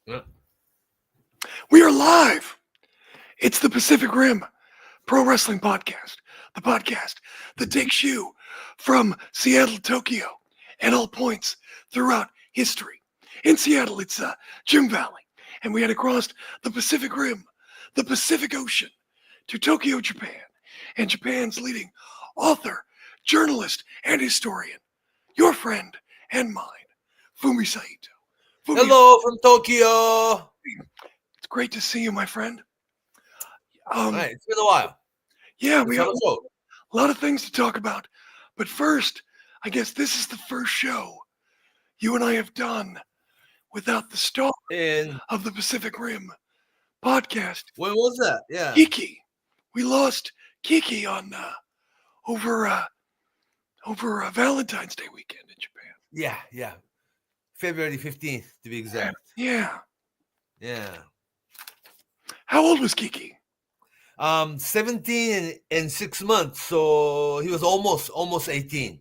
Yeah. We are live. It's the Pacific Rim Pro Wrestling Podcast, the podcast that takes you from Seattle to Tokyo and all points throughout history. In Seattle, it's Jim Valley, and we had crossed the Pacific Rim, the Pacific Ocean, to Tokyo, Japan, and Japan's leading author, journalist, and historian, your friend and mine, Fumi Saito. Fumi, Hello from Tokyo. it's great to see you, my friend. All right, it's been a while. Yeah, Let's we have have a show. a lot of things to talk about. But first, I guess this is the first show you and I have done without the star And of the Pacific Rim podcast, when was that? Yeah. Kiki. We lost Kiki on over Valentine's Day weekend in Japan. Yeah. February 15th to be exact. Yeah. Yeah. How old was Kiki? 17 and 6 months. So he was almost 18.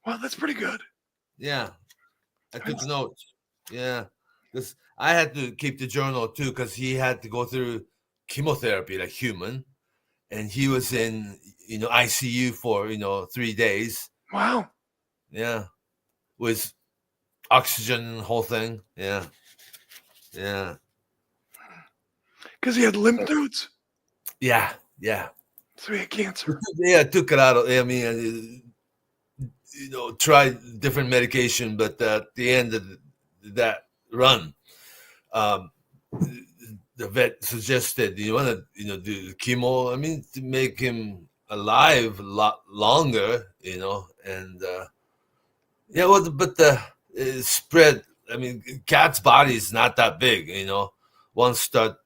Well, that's pretty good. Yeah. I took notes. Yeah. Because I had to keep the journal too, because he had to go through chemotherapy like human. And he was in, ICU for, 3 days. Wow. Yeah. With oxygen, whole thing. Yeah. Because he had lymph nodes, Yeah. so he had cancer. Yeah, I took it out of. I mean, tried different medication, but at the end of that run, um, the vet suggested you want to, do chemo. I mean, to make him alive a lot longer, and yeah, well, but the spread. I mean, cat's body is not that big, Once start,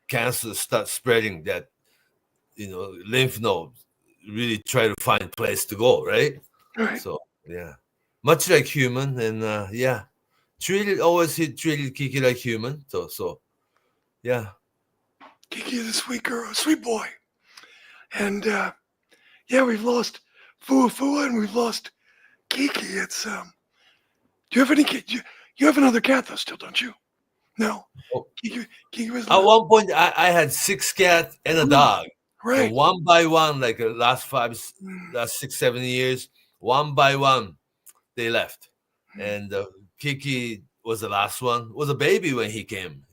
cancer starts spreading, that lymph nodes really try to find place to go, right? Right. So yeah, much like human, and yeah, treated Kiki like human. So yeah. Kiki is a sweet girl, a sweet boy. And yeah, we've lost Fua and we've lost Kiki. It's Do you have any kid? You have another cat though, still, don't you? No. Oh. Kiki was At one point, I had 6 cats and a dog, right. and one by one, like the last 6, 7 years, one by one, they left, and Kiki was the last one. Was a baby when he came,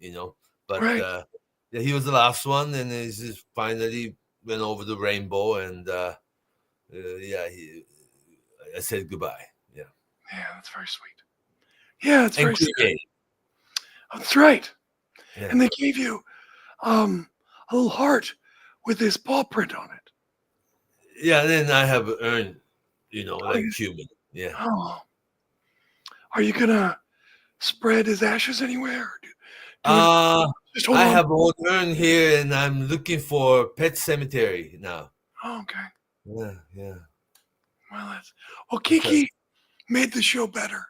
but Right. yeah, he was the last one, and he just finally went over the rainbow, and yeah, I said goodbye. Yeah, that's very sweet. Yeah, it's very sweet. Kiki. Oh, that's right. Yeah. And they gave you a little heart with his paw print on it. Yeah, and then I have earned, like human. Yeah. Oh. Are you gonna spread his ashes anywhere? Just hold I on. have old urn here, and I'm looking for pet cemetery now. Oh, okay. Yeah. Well, Kiki made the show better.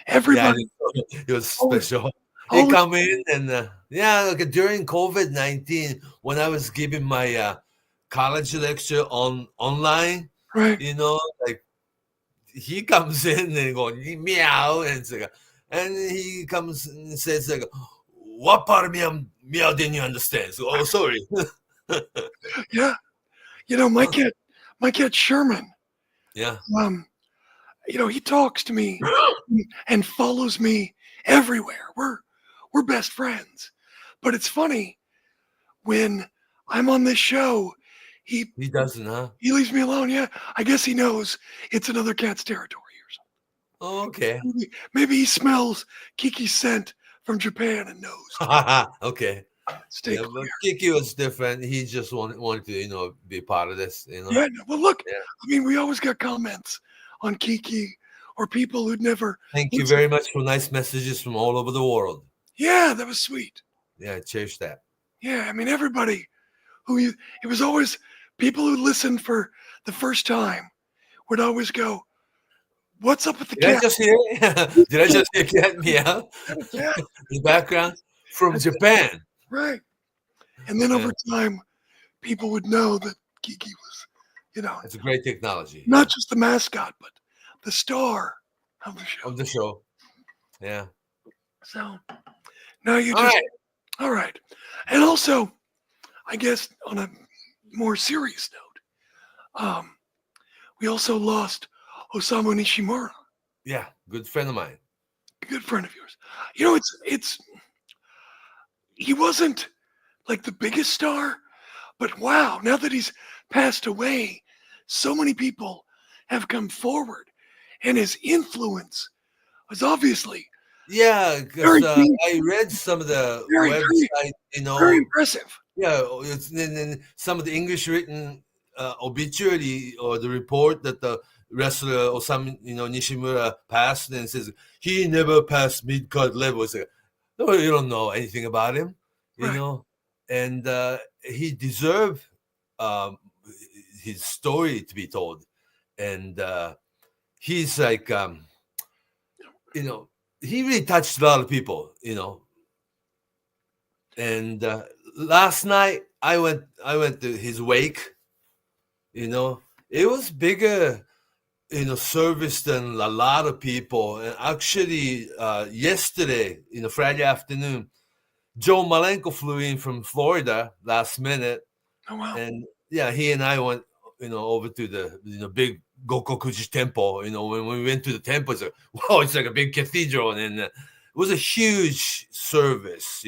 Everybody, it was special. He come in, and like during COVID-19, when I was giving my college lecture online, right? Like he comes in and going meow, and he comes and says like, "What part of meow didn't you understand?" So, oh, sorry. Yeah, my cat Sherman. Yeah. He talks to me and follows me everywhere. We're best friends. But it's funny, when I'm on this show, he doesn't, huh? He leaves me alone. Yeah, I guess he knows it's another cat's territory or something. Oh, okay. Maybe he smells Kiki's scent from Japan and knows. Okay. Stay clear. But Kiki was different. He just wanted to, be part of this. Yeah. Well, look. Yeah. I mean, we always got comments on Kiki or people who'd never. Thank you very much for nice messages from all over the world. Yeah, that was sweet. Yeah, I cherish that. Yeah, I mean, everybody it was always people who listened for the first time would always go, "What's up with the cat?" Did I just hear cat meow? Yeah. The background from Japan. Right. And then over time, people would know that Kiki was, it's a great technology. Not just the mascot, but the star of the show. Yeah. So now you All just right. all right. And also, I guess on a more serious note, we also lost Osamu Nishimura, Yeah, good friend of mine. a good friend of yours. You know, it's he wasn't like the biggest star, but wow, now that he's passed away, so many people have come forward, and his influence was obviously Yeah, because very deep, I read some of the very, website, very impressive. yeah, it's in some of the English written obituary or the report that the wrestler Osamu, Nishimura passed, and it says he never passed mid card level. It's like, no, you don't know anything about him, Right. and he deserved um, his story to be told, and he's like, he really touched a lot of people, and last night I went to his wake. It was bigger service than a lot of people. And actually yesterday, Friday afternoon, Joe Malenko flew in from Florida last minute, Oh wow. and yeah, he and I went over to the big Gokokuji temple. When we went to the temple, it's like, wow, it's like a big cathedral, and it was a huge service.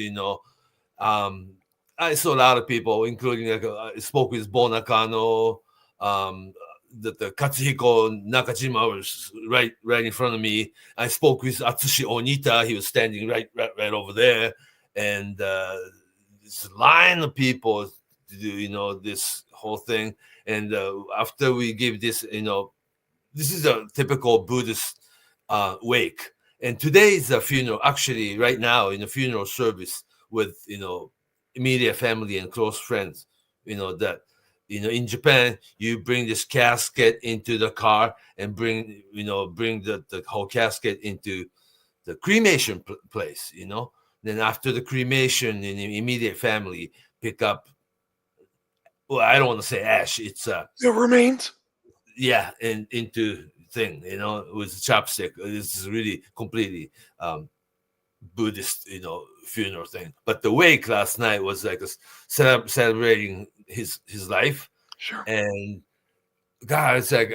I saw a lot of people, including I spoke with Bo Nakano, the Katsuhiko Nakajima was right in front of me. I spoke with Atsushi Onita. He was standing right over there, and this line of people to do this whole thing. And after we give this, this is a typical Buddhist wake. And today is a funeral. Actually, right now in a funeral service with immediate family and close friends. That in Japan you bring this casket into the car and bring the whole casket into the cremation place. Then after the cremation, in the immediate family pick up. Well, I don't want to say ash. It's The remains. yeah, and into thing, with chopstick. This is really completely Buddhist, funeral thing. But the wake last night was like celebrating his life, Sure. and God, it's like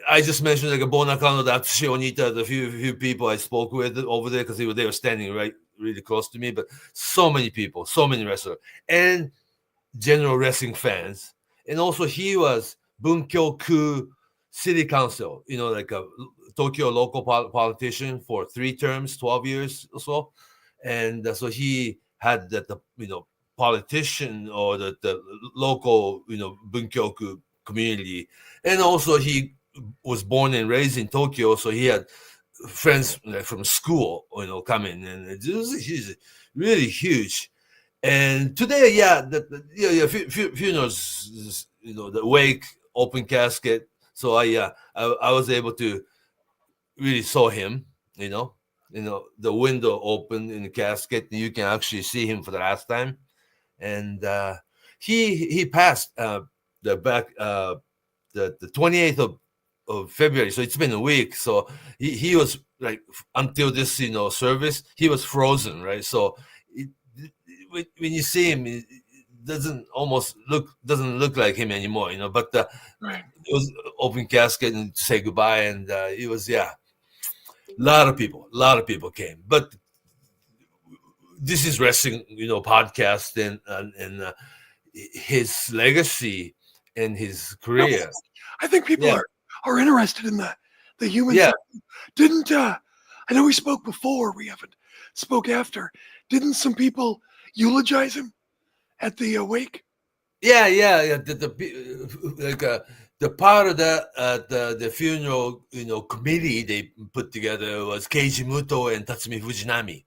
I just mentioned like a Bonakano, the Atsushi Onita, the few people I spoke with over there because they were standing right really close to me. But so many people, so many wrestlers, and general wrestling fans, and also he was Bunkyoku City Council, like a Tokyo local politician for 3 terms, 12 years or so, and so he had that the politician or the local Bunkyoku community, and also he was born and raised in Tokyo, so he had friends from school, coming, and it was really huge. And today, yeah, funerals, the wake, open casket. So I was able to really saw him, the window open in the casket, and you can actually see him for the last time. And he passed the back the 28th of February. So it's been a week. So he was like until this service, he was frozen, right? So when you see him, it doesn't look like him anymore, But Right. it was open casket and say goodbye, and it was a lot of people came. But this is wrestling, podcast, and his legacy and his career. I think people Yeah, are interested in the human yeah, side. Didn't I know we spoke before, we haven't spoke after. Didn't some people eulogize him at the wake? yeah. The part of the funeral committee they put together was Keiji Muto and Tatsumi Fujinami,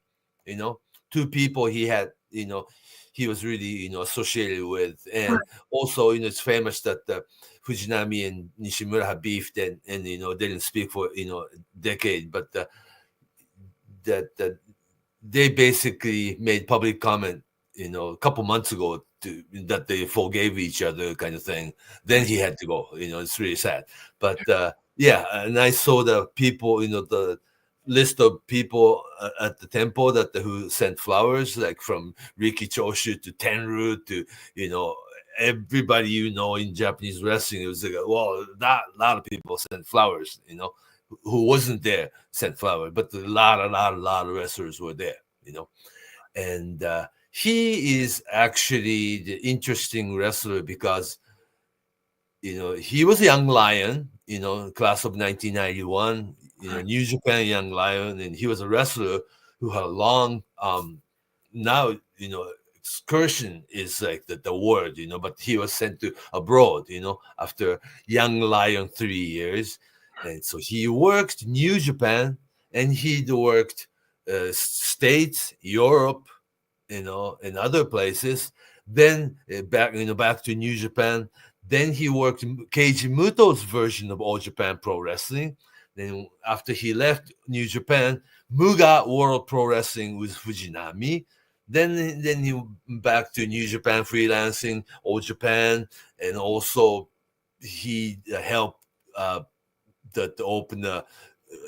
2 people he had he was really associated with, and Right. also it's famous that Fujinami and Nishimura had beefed, and didn't speak for a decade, but that they basically made public comment a couple months ago that they forgave each other, kind of thing. Then he had to go. It's really sad. But yeah, and I saw the people, list of people at the temple who sent flowers, like from Riki Choshu to Tenru to, everybody in Japanese wrestling. It was like, well, a lot of people sent flowers, who wasn't there sent flowers, but a lot of wrestlers were there, and he is actually the interesting wrestler because, he was a young lion, class of 1991, New Japan young lion, and he was a wrestler who had a long, now, excursion is like the word, but he was sent to abroad, after young lion 3 years. And so he worked New Japan, and he worked States, Europe, and other places. Then back to New Japan. Then he worked Keiji Muto's version of All Japan Pro Wrestling. Then after he left New Japan, Muga World Pro Wrestling with Fujinami. Then he back to New Japan freelancing, All Japan, and also he helped to open a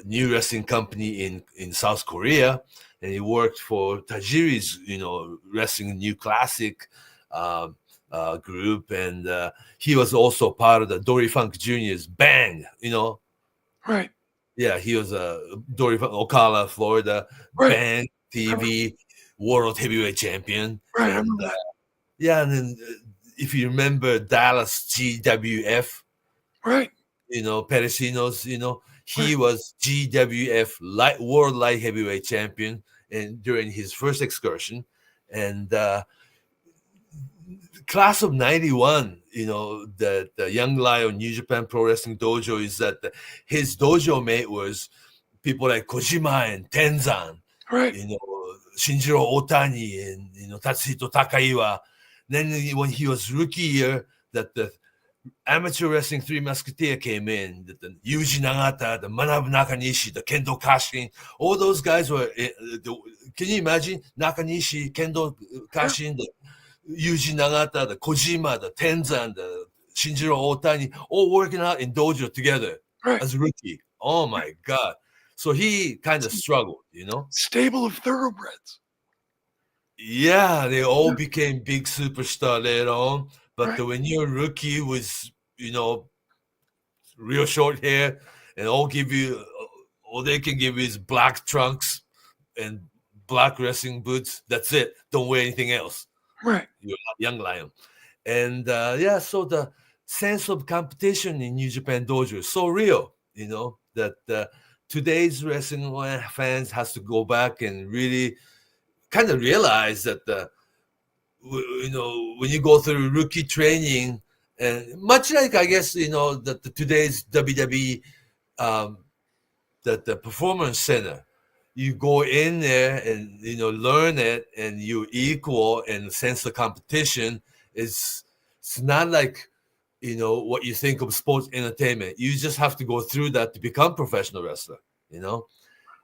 new wrestling company in South Korea, and he worked for Tajiri's wrestling new classic group, and he was also part of the Dory Funk Jr.'s Bang, Right. Yeah, he was Dory Funk, Ocala, Florida, Bang TV World Heavyweight Champion. Right. And, I remember that. Yeah, and then if you remember Dallas GWF, Right. Peresino's, he was GWF World Light Heavyweight Champion, and during his first excursion, and class of 91, the Young Lion New Japan Pro Wrestling Dojo is that his dojo mate was people like Kojima and Tenzan, Right. Shinjiro Otani and Tatsuhito Takaiwa. Then when he was rookie year, that the amateur wrestling Three Musketeer came in, the Yuji Nagata, the Manabu Nakanishi, the Kendo Kashin, all those guys were. Can you imagine Nakanishi, Kendo Kashin, the Yuji Nagata, the Kojima, the Tenzan, the Shinjiro Otani, all working out in dojo together as a rookie? Oh my God! So he kind of struggled, Stable of thoroughbreds. Yeah, they all became big superstar later on. But when you're a rookie with, real short hair, and all they can give you is black trunks and black wrestling boots. That's it. Don't wear anything else. Right. You're a young lion. And so the sense of competition in New Japan Dojo is so real, that today's wrestling fans has to go back and really kind of realize that when you go through rookie training, and much like I guess that today's WWE, that the performance center, you go in there and learn it, and you equal and sense of competition. It's not like what you think of sports entertainment. You just have to go through that to become professional wrestler.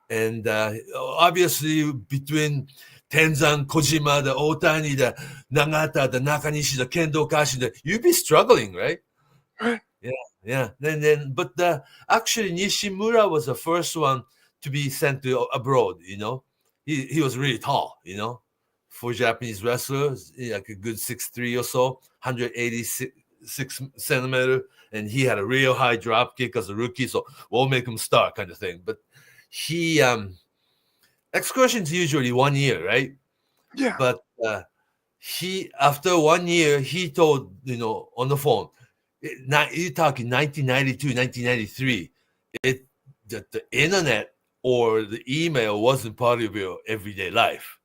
And obviously between Tenzan, Kojima, the Otani, the Nagata, the Nakanishi, the Kendo Kashi, you'd be struggling, right? Right. Yeah. But actually Nishimura was the first one to be sent to abroad. He was really tall. For Japanese wrestlers, like a good 6'3" or so, 186 centimeter, and he had a real high drop kick as a rookie, so we'll make him start, kind of thing. But he excursions usually 1 year, right? Yeah. But he, after 1 year, he told on the phone, you're talking 1992, 1993, that the internet or the email wasn't part of your everyday life,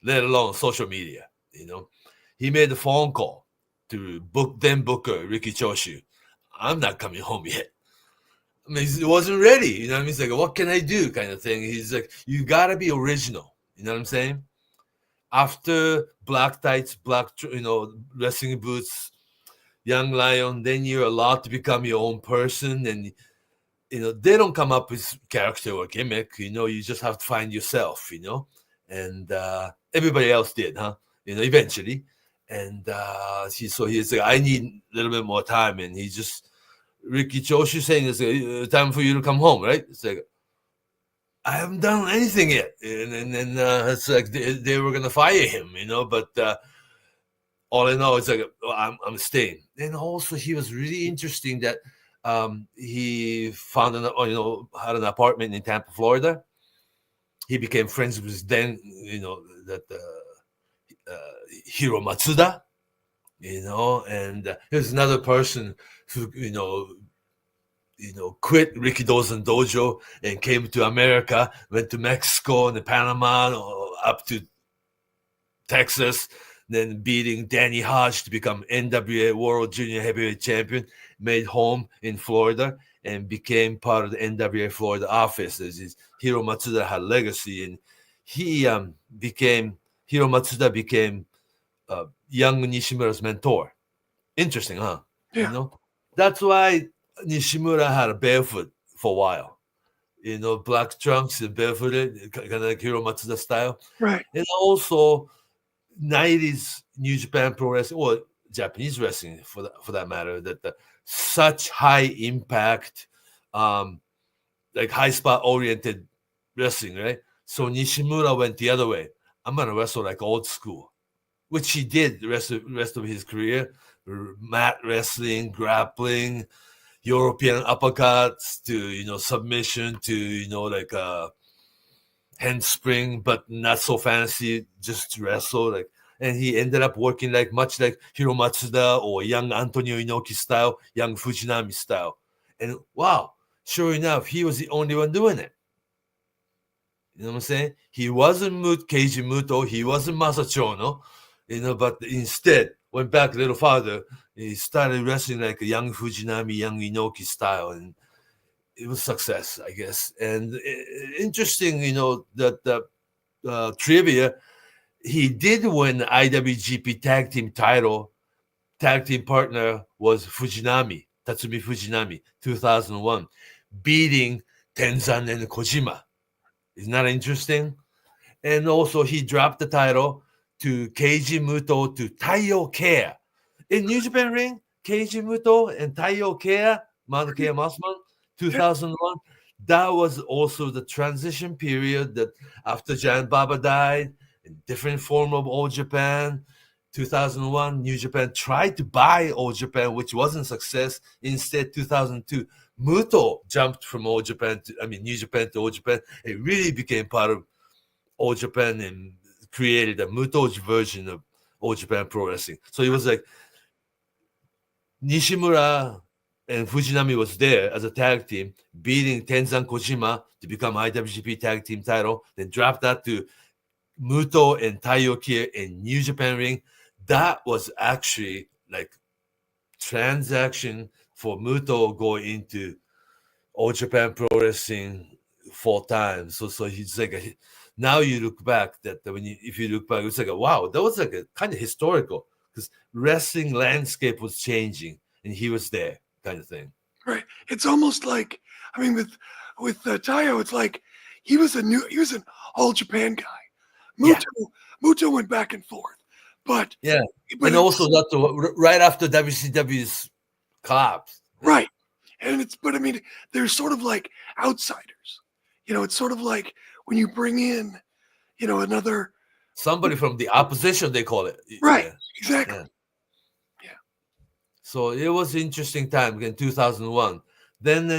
let alone social media. He made a phone call to booker Riki Choshu. I'm not coming home yet. I mean, he wasn't ready. He's like, what can I do, kind of thing. He's like, you gotta be original. You know what I'm saying? After black tights, black wrestling boots, Young Lion, then you're allowed to become your own person, and they don't come up with character or gimmick. You just have to find yourself. And everybody else did, huh? Eventually. And he's like, I need a little bit more time, and he just. Riki Choshu saying it's time for you to come home, right? It's like, I haven't done anything yet. And then it's like they were going to fire him, but all I know is like, I'm staying. And also he was really interesting that he found had an apartment in Tampa, Florida. He became friends with then, Hiro Matsuda, and here's another person who, quit Rikidozen Dojo and came to America, went to Mexico and Panama, up to Texas, then beating Danny Hodge to become NWA World Junior Heavyweight Champion, made home in Florida and became part of the NWA Florida office. Hiro Matsuda had legacy, and Hiro Matsuda became young Nishimura's mentor. Interesting, huh? Yeah. That's why Nishimura had a barefoot for a while. Black trunks and barefooted, kind of like Hiro Matsuda style. Right. And also 90s New Japan Pro Wrestling, or Japanese wrestling for that matter, that such high impact, like high spot oriented wrestling, right? So Nishimura went the other way. I'm gonna wrestle like old school, which he did the rest of his career. Mat wrestling, grappling, European uppercuts to submission to like handspring, but not so fancy, just to wrestle and he ended up working much like Hiro Matsuda or young Antonio Inoki style, young Fujinami style. And wow, sure enough, he was the only one doing it. You know what I'm saying? He wasn't Keiji Muto, he wasn't Masachono, but instead went back a little farther. He started wrestling like a young Fujinami, young Inoki style, and it was success, I guess. And interesting, that trivia, he did win the IWGP Tag Team title. Tag team partner was Tatsumi Fujinami, 2001, beating Tenzan and Kojima. Isn't that interesting? And also he dropped the title to Keiji Muto to Taiyo Kea. In New Japan Ring, Keiji Muto and Taiyo Kea, Manuka Masman, 2001. That was also the transition period that after Giant Baba died, in different form of All Japan, 2001, New Japan tried to buy All Japan, which wasn't success. Instead, 2002, Muto jumped from New Japan to All Japan. It really became part of All Japan and created a Muto's version of All Japan Pro Wrestling. So it was like Nishimura and Fujinami was there as a tag team, beating Tenzan Kojima to become IWGP Tag Team title, then dropped that to Muto and Taiyo Kea in New Japan Ring. That was actually like transaction for Muto going into All Japan Pro Wrestling full time. So he's like now you look back that if you look back, it's like wow, that was like a kind of historical because wrestling landscape was changing and he was there, kind of thing. Right. It's almost like with Taiyo, it's like he was an All Japan guy. Muto went back and forth, but and also that right after WCW's collapse, right? And they're sort of like outsiders. It's sort of like when you bring in, another somebody from the opposition, they call it. Right. Exactly. Yeah. So it was an interesting time in 2001. Then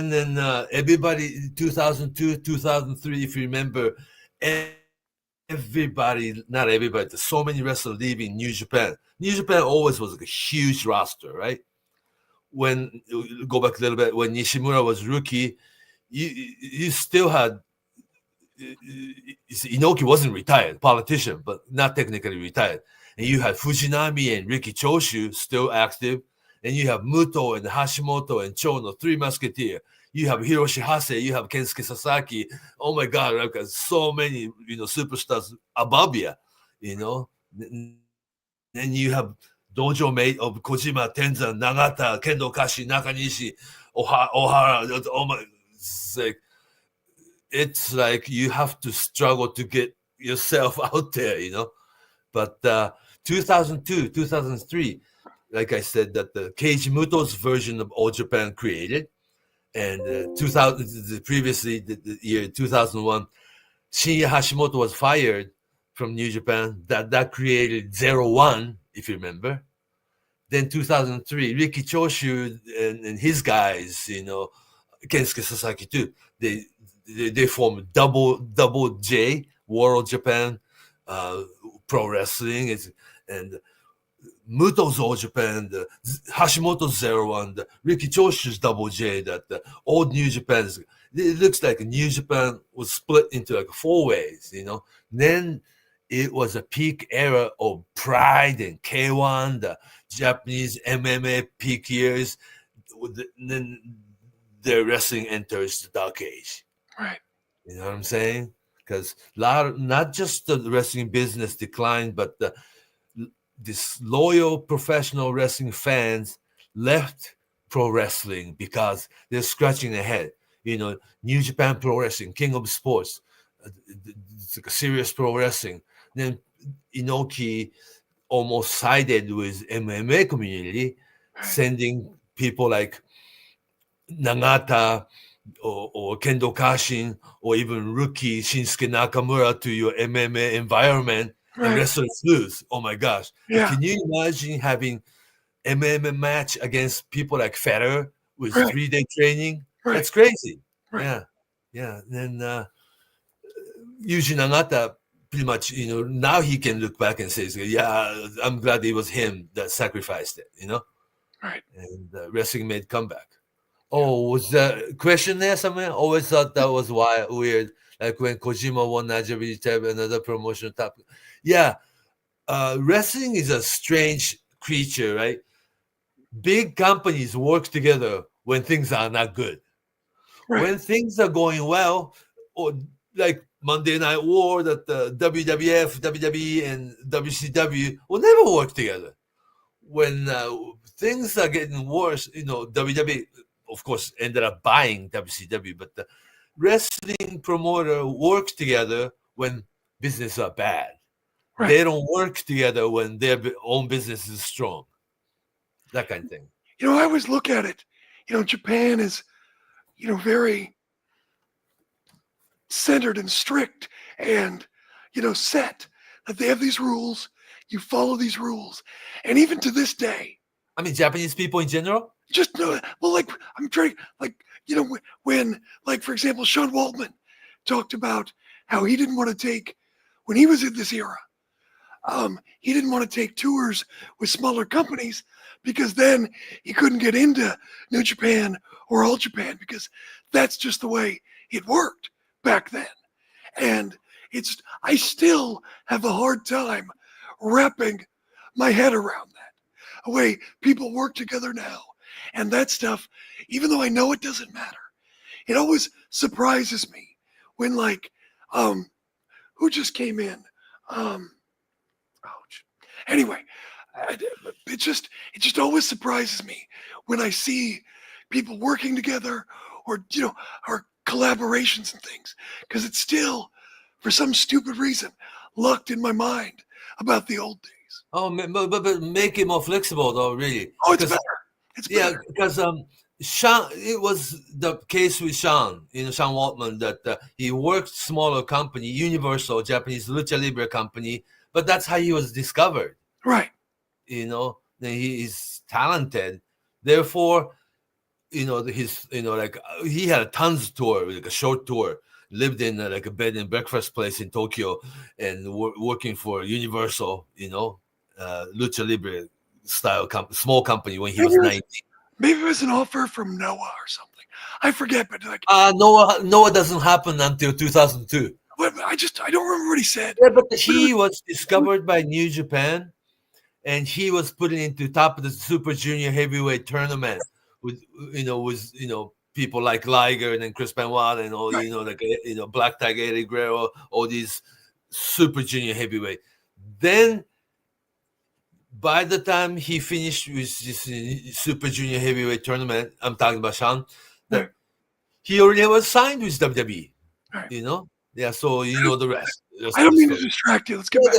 everybody, 2002, 2003, if you remember, not everybody, there's so many wrestlers leaving New Japan. New Japan always was like a huge roster, right? When go back a little bit, when Nishimura was rookie, you still had Inoki wasn't retired, politician, but not technically retired. And you had Fujinami and Riki Choshu still active, and you have Muto and Hashimoto and Chono, three musketeers. You have Hiroshi Hase, you have Kensuke Sasaki. Oh my God, like so many superstars above you, And you have dojo mate of Kojima, Tenzan, Nagata, Kendo Kashi, Nakanishi, Ohara. Oh my, it's like you have to struggle to get yourself out there, But 2002, 2003, like I said, that the Keiji Muto's version of All Japan created. And 2000, previously, the year 2001, Shinya Hashimoto was fired from New Japan. That created 0-1, if you remember. Then 2003, Riki Choshu and his guys, Kensuke Sasaki too. They formed double J, World Japan Pro Wrestling, and Muto's All Japan, the Hashimoto's 0-1, the Riki Choshu's Double J, that the old New Japan's. It looks like New Japan was split into like 4 ways, Then it was a peak era of Pride and K1, the Japanese MMA peak years. Then their wrestling enters the dark age. Right. You know what I'm saying? Because not just the wrestling business declined, but this loyal professional wrestling fans left pro wrestling because they're scratching their head. New Japan Pro Wrestling, King of Sports, it's like a serious pro wrestling. Then Inoki almost sided with MMA community, sending people like Nagata or Kendo Kashin or even rookie Shinsuke Nakamura to your MMA environment. And wrestlers lose. Oh my gosh. Yeah. Can you imagine having MMA match against people like Federer with 3-day training? That's crazy. Yeah. Then Yuji Nagata pretty much, now he can look back and say, yeah, I'm glad it was him that sacrificed it, Right. And wrestling made comeback. Oh, was the question there somewhere? Always thought that was weird. Like when Kojima won IWGP, another promotion top. Yeah. Wrestling is a strange creature, right? Big companies work together when things are not good. Right. When things are going well, or like Monday Night War, that the WWF, WWE, and WCW will never work together. When things are getting worse, WWE, of course, ended up buying WCW, but the wrestling promoter works together when business are bad. Right. They don't work together when their own business is strong. That kind of thing. I always look at it. Japan is, very centered and strict and, set. That they have these rules. You follow these rules. And even to this day. I mean, Japanese people in general? Just know, I'm trying, when, for example, Sean Waltman talked about how he didn't want to take, when he was in this era, he didn't want to take tours with smaller companies because then he couldn't get into New Japan or All Japan because that's just the way it worked back then. And I still have a hard time wrapping my head around that. The way people work together now and that stuff, even though I know it doesn't matter, it always surprises me when who just came in? Anyway, it just always surprises me when I see people working together or collaborations and things, because it's still, for some stupid reason, locked in my mind about the old days. Oh, but make it more flexible, though, really. Oh, it's better. It's better. Yeah, because Sean, it was the case with Sean, Sean Waltman, that he worked smaller company, Universal, Japanese Lucha Libre company, but that's how he was discovered. Right. Then he is talented. Therefore, he had a tons of tour, like a short tour, lived in a bed and breakfast place in Tokyo and working for Universal, Lucha Libre style small company when he was 19. Maybe it was an offer from Noah or something. I forget, but Noah doesn't happen until 2002. But I don't remember what he said. Yeah, but he was discovered by New Japan, and he was put into top of the Super Junior Heavyweight tournament with people like Liger and then Chris Benoit and all Black Tiger Eddie Guerrero, all these Super Junior Heavyweight. Then, by the time he finished with this Super Junior Heavyweight tournament, I'm talking about Sean, that he already was signed with WWE. Right. Yeah, so the rest. I don't mean to distract you. Let's get back.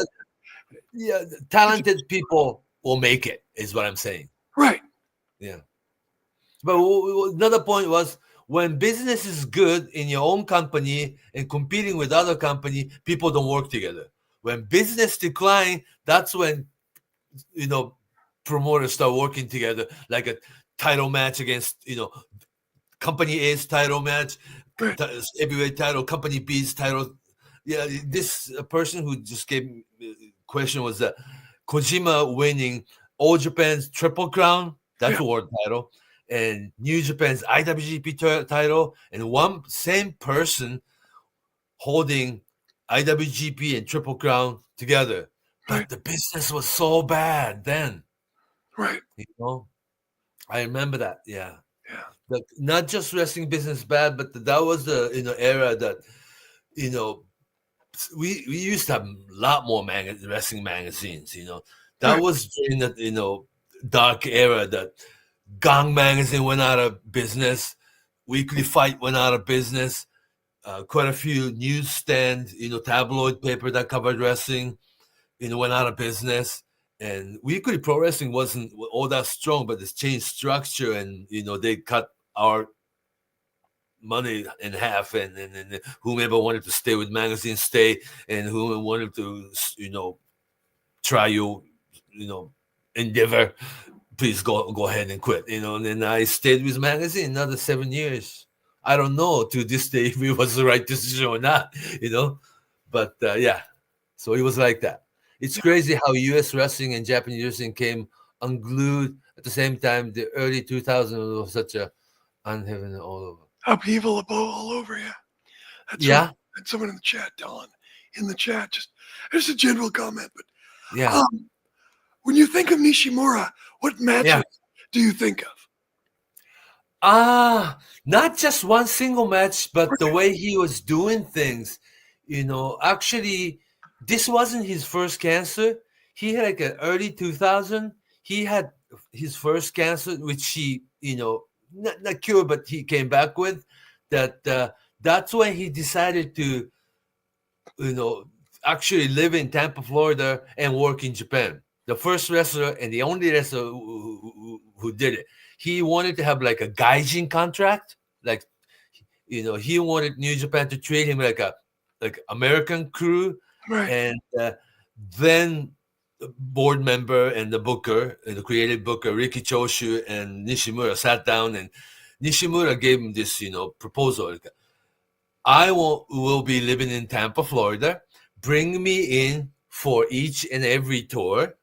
Yeah, talented people will make it, is what I'm saying. Right. Yeah. But another point was, when business is good in your own company and competing with other company, people don't work together. When business decline, that's when promoters start working together, like a title match against company A's title match, Right. heavyweight title, company B's title. Yeah, this person who just gave me question was that Kojima winning All Japan's Triple Crown, that's Yeah. a world title, and New Japan's IWGP title, and one same person holding IWGP and Triple Crown together. Right. But the business was so bad then. Right. You know, I remember that. Yeah, Yeah. not just wrestling business bad, but that was the era that you know we used to have a lot more wrestling magazines. That Right. was during the dark era that Gong magazine went out of business, Weekly Fight went out of business. Quite a few newsstand, tabloid paper that covered wrestling, went out of business. And Weekly Pro Wrestling wasn't all that strong, but it's changed structure, and they cut our money in half, and whomever wanted to stay with magazine stay, and whomever wanted to try endeavor, please go ahead and quit. And then I stayed with magazine another 7 years. I don't know to this day if it was the right decision or not, but yeah, so it was like that. It's Yeah. crazy how US wrestling and Japanese wrestling came unglued at the same time. The early 2000s was such a unheaven all over. Upheaval all over. Yeah. That's right. Yeah, That's someone in the chat, Don. In the chat, just a general comment. But yeah, when you think of Nishimura, what matches yeah. do you think of? Not just one single match, but the Okay. way he was doing things. Actually, this wasn't his first cancer. He had like an early 2000. He had his first cancer, which he, not cured, but he came back with. That's when he decided to, you know, actually live in Tampa, Florida, and work in Japan. The first wrestler and the only wrestler who did it. He wanted to have like a gaijin contract, like he wanted New Japan to treat him like a American crew, Right. and then the board member and the booker, and the creative booker Riki Choshu and Nishimura sat down, and Nishimura gave him this proposal. Like, I will be living in Tampa, Florida. Bring me in for each and every tour.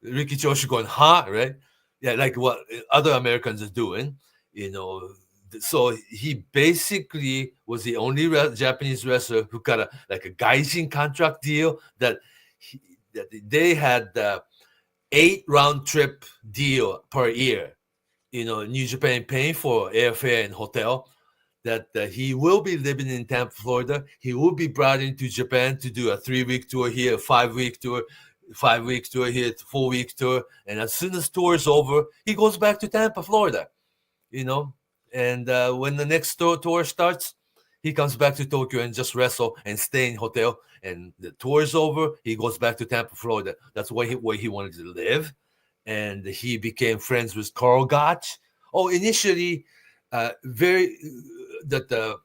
Riki Choshu going, right? Yeah, like what other Americans are doing, you know. So he basically was the only Japanese wrestler who got a gaijin contract deal that they had the 8 round trip deal per year. New Japan paying for airfare and hotel. That he will be living in Tampa, Florida. He will be brought into Japan to do a 3-week tour here, a 5-week tour, 5 weeks tour here, 4-week tour, and as soon as tour is over, he goes back to Tampa, Florida. And when the next tour starts, he comes back to Tokyo and just wrestle and stay in hotel. And the tour is over, he goes back to Tampa, Florida. That's where he wanted to live, and he became friends with Carl Gotch. Oh, initially, very that the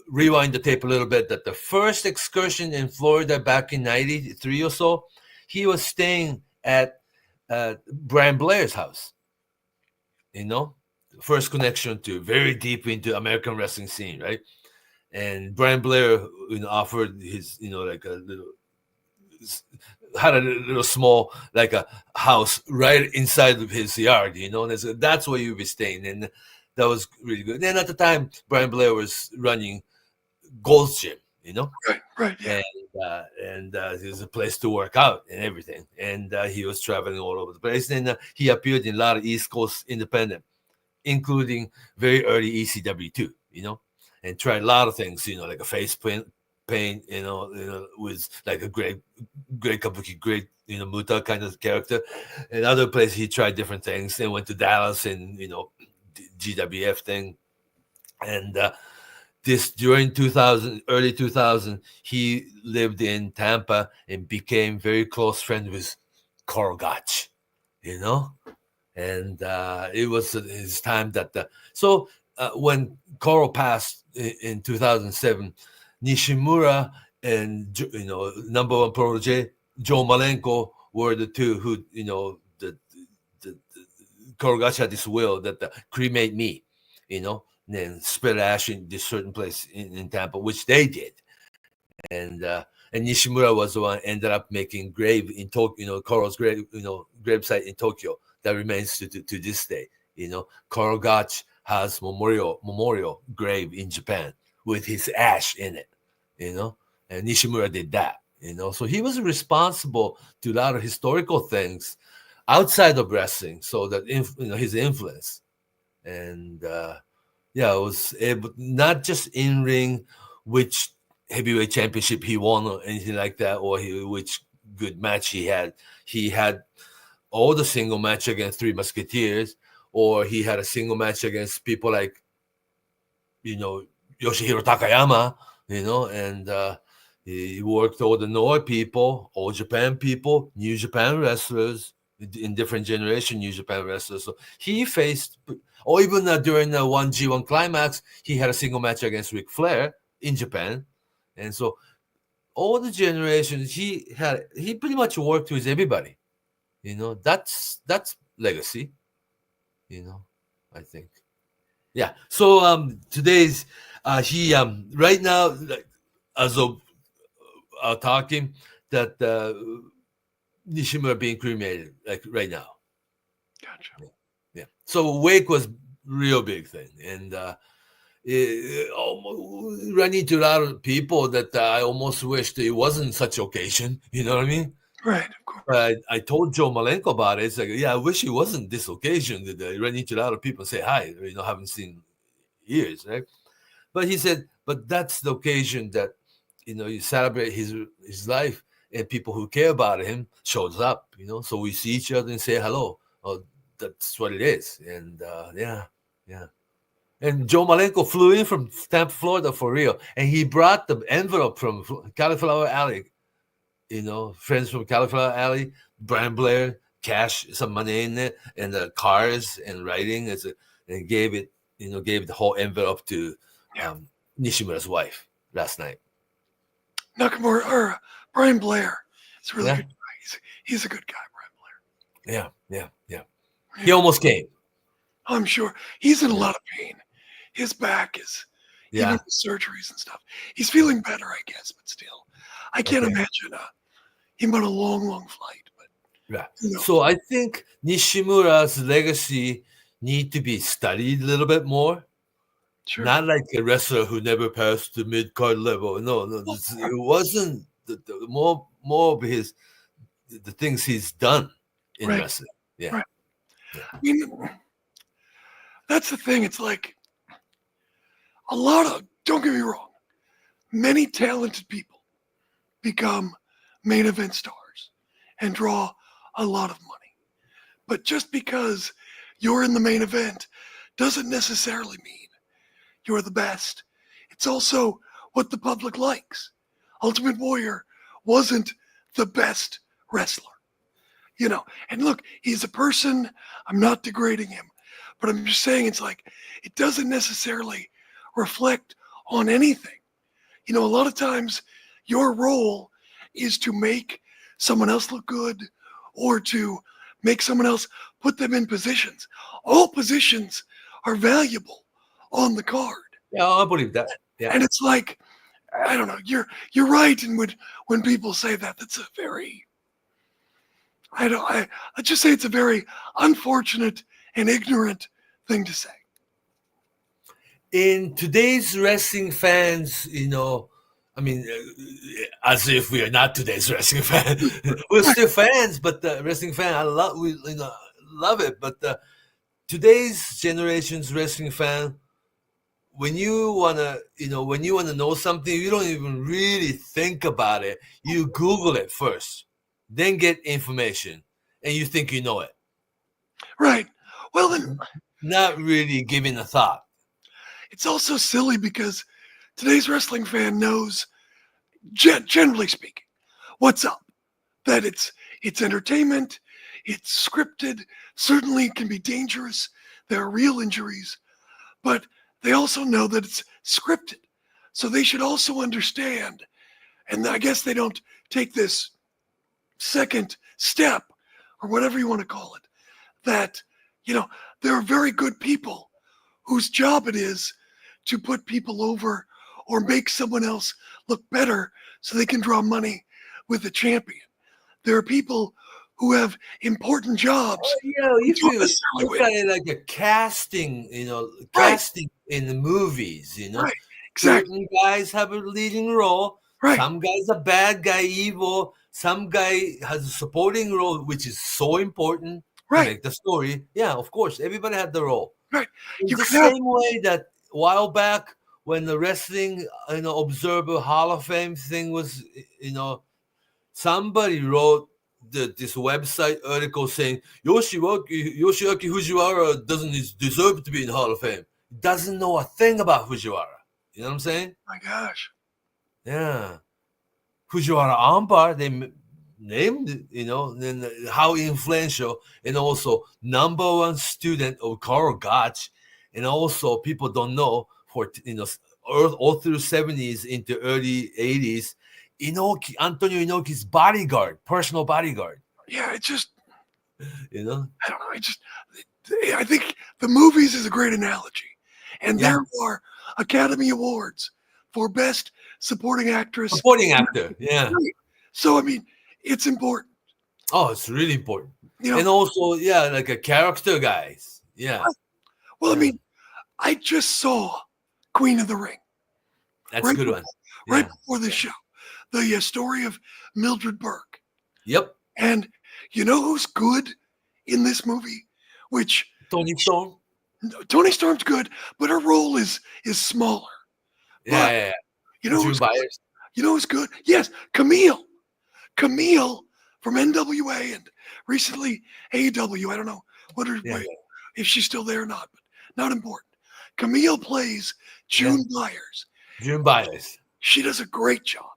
rewind the tape a little bit. That the first excursion in Florida back in '93 or so, he was staying at Brian Blair's house. First connection to very deep into American wrestling scene, right? And Brian Blair, offered his, like a little, had a little small, like a house right inside of his yard, and that's where you'd be staying. And that was really good. And at the time, Brian Blair was running Gold's Gym, Right. Yeah. and it was a place to work out and everything. And he was traveling all over the place. And he appeared in a lot of East Coast independent, including very early ECW too, and tried a lot of things, like a face paint, with like a great kabuki, great, Muta kind of character. And other places he tried different things. Then went to Dallas and, GWF thing. And this during 2000, early 2000, he lived in Tampa and became very close friend with Carl Gotch, and it was his time that when Koro passed in 2007, Nishimura and number one protege Joe Malenko were the two who the Korogachi had this will that cremate me, and then spread ash in this certain place in Tampa, which they did, and Nishimura was the one ended up making grave in Tokyo, Koro's grave, gravesite in Tokyo that remains to this day. Korogachi has memorial grave in Japan with his ash in it, and Nishimura did that, so he was responsible to a lot of historical things outside of wrestling, so that his influence, and it was able, not just in ring, which heavyweight championship he won or anything like that, or which good match he had. He had all the single match against Three Musketeers, or he had a single match against people like, Yoshihiro Takayama, and he worked all the Noah people, all Japan people, New Japan wrestlers in different generation, New Japan wrestlers. So he faced, or even during the 1G1 climax, he had a single match against Ric Flair in Japan. And so all the generations, he pretty much worked with everybody. That's legacy, I think. Yeah. So today's he right now, as of talking, that Nishimura being cremated, like right now. Gotcha. Yeah. So wake was real big thing, and run into a lot of people that I almost wished it wasn't such occasion. You know what I mean? Right, of course. But I told Joe Malenko about it. It's like, I wish it wasn't this occasion that I run into a lot of people and say hi. Haven't seen years, right? But he said, but that's the occasion that you celebrate his life, and people who care about him shows up. So we see each other and say hello. Oh, that's what it is. And yeah. And Joe Malenko flew in from Tampa, Florida for real, and he brought the envelope from Cauliflower Alley. Friends from Cauliflower Alley, Brian Blair, cash, some money in it, and the cars and writing, and gave it, gave the whole envelope to Nishimura's wife last night. Nakamura or Brian Blair is a really good guy. He's a good guy, Brian Blair. Yeah. He almost came. I'm sure he's in a lot of pain. His back is even with surgeries and stuff. He's feeling better, I guess, but still, I can't imagine him on a long flight. But So I think Nishimura's legacy need to be studied a little bit more. Sure. Not like a wrestler who never passed the mid-card level. No, it wasn't more of the things he's done in wrestling. Yeah. Right. Yeah. I mean, that's the thing. It's like a lot of, don't get me wrong, many talented people become main event stars and draw a lot of money. But just because you're in the main event doesn't necessarily mean you're the best. It's also what the public likes. Ultimate Warrior wasn't the best wrestler, and look, he's a person. I'm not degrading him, but I'm just saying it's like, it doesn't necessarily reflect on anything. A lot of times your role is to make someone else look good or to make someone else, put them in positions. All positions are valuable on the card. Yeah, I believe that. Yeah. And it's like, I don't know, you're right. And when people say that, that's a very, I just say it's a very unfortunate and ignorant thing to say. In today's wrestling fans, as if we are not today's wrestling fans, we're still fans, but the wrestling fan, love it. But today's generation's wrestling fan, when you wanna know something, you don't even really think about it. You Google it first, then get information, and you think you know it. Right. Well, then, not really giving a thought. It's also silly because today's wrestling fan knows, generally speaking, what's up. That it's entertainment, it's scripted, certainly can be dangerous. There are real injuries, but they also know that it's scripted. So they should also understand, and I guess they don't take this second step or whatever you want to call it, that, there are very good people whose job it is to put people over or make someone else look better so they can draw money with the champion. There are people who have important jobs. If don't you necessarily look win. at it like a casting, Right. casting in the movies, Right. Exactly. certain guys have a leading role. Right. Some guy's a bad guy, evil. Some guy has a supporting role, which is so important to Right. make the story. Yeah, of course, everybody had the role. Right. In You the can have same way that a while back when the wrestling, Observer Hall of Fame thing was, somebody wrote this website article saying Yoshiaki Fujiwara doesn't deserve to be in the Hall of Fame. He doesn't know a thing about Fujiwara. You know what I'm saying? my gosh. Yeah. Fujiwara Armbar, they named it, then how influential, and also number one student of Karl Gotch, and also people don't know for all through 70s into early 80s, Antonio Inoki's bodyguard, personal bodyguard. Yeah, it's just, You know, I don't know. I think the movies is a great analogy. And Yeah. there are Academy Awards for Best Supporting Actress. supporting actor. Yeah. So, I mean, it's important. Oh, it's really important. You know, And also, like a character guys. Yeah. well, I Yeah. mean, I just saw Queen of the Ring That's right a good one. right Yeah. before the show. The story of Mildred Burke. Yep. And you know who's good in this movie? Which Tony Storm. Tony Storm's good, but her role is smaller. But Yeah. you know June who's Byers. You know who's good? Yes, Camille. Camille from NWA and recently AEW. I don't know Yeah. if she's still there or not, but not important. Camille plays June Byers. June Byers. She does a great job.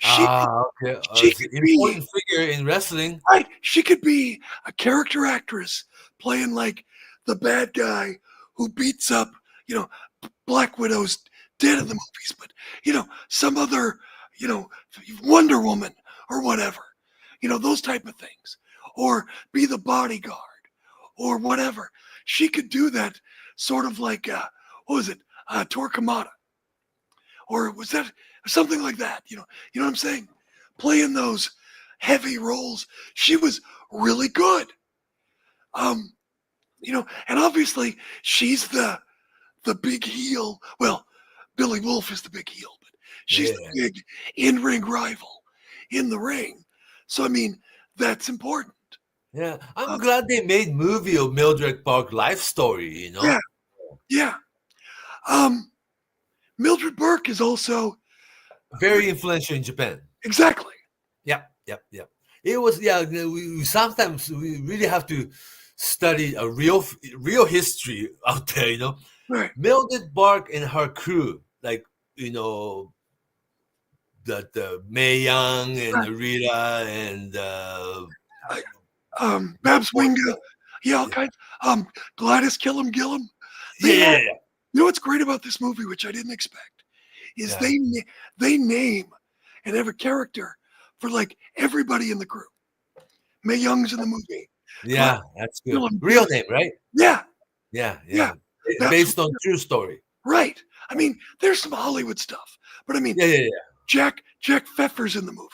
Okay. She It's an could be important figure in wrestling. right. She could be a character actress playing like the bad guy who beats up, Black Widow's dead in the movies, but some other, Wonder Woman or whatever, those type of things, or be the bodyguard or whatever. She could do that sort of like, what was it, Torquemada, or was that something like that? You know what I'm saying? Playing those heavy roles, she was really good. And obviously she's the big heel. Well, Billy Wolf is the big heel, but she's the big in-ring rival in the ring. So, I mean, that's important. Yeah. I'm glad they made movie of Mildred Burke life story, Yeah. Mildred Burke is also very influential in Japan. exactly. Yep. It was, we sometimes we really have to study a real history out there, Right. Mildred Burke and her crew, like, the Mae Young and Rita and Babs Winga, all kinds. Gladys Killam Gillum. yeah. You know what's great about this movie, which I didn't expect, is they name and have a character for like everybody in the crew. Mae Young's in the movie. Yeah, that's good. Gillum. Real name, right? Yeah. Based on true story. Right. I mean, there's some Hollywood stuff, but I mean, Jack Pfeffer's in the movie.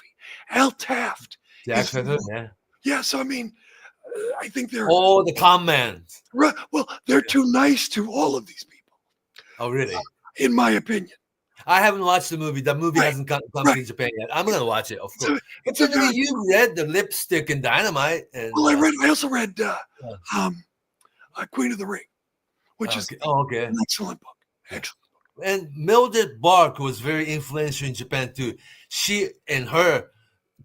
Al Taft. Jack Pfeffer, yeah. Yeah, so I mean, I think they're all the comments. Right. Well, they're too nice to all of these people. Oh, really? In my opinion. I haven't watched the movie. The movie hasn't come to Japan yet. I'm gonna watch it, of course. You read the Lipstick and Dynamite, and I also read Queen of the Ring, which is an excellent book. Excellent. And Mildred Burke was very influential in Japan too. She and her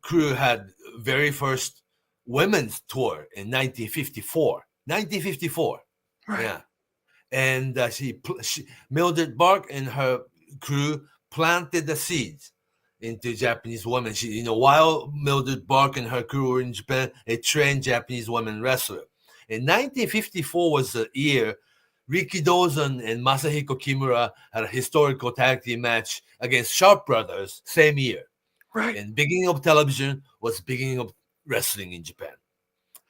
crew had very first women's tour in 1954. 1954. Right. Yeah. And Mildred Burke and her crew planted the seeds into Japanese women. She, while Mildred Burke and her crew were in Japan, they trained Japanese women wrestler. In 1954 was the year Riki Dozan and Masahiko Kimura had a historical tag team match against Sharp Brothers same year. Right. And beginning of television was beginning of wrestling in Japan.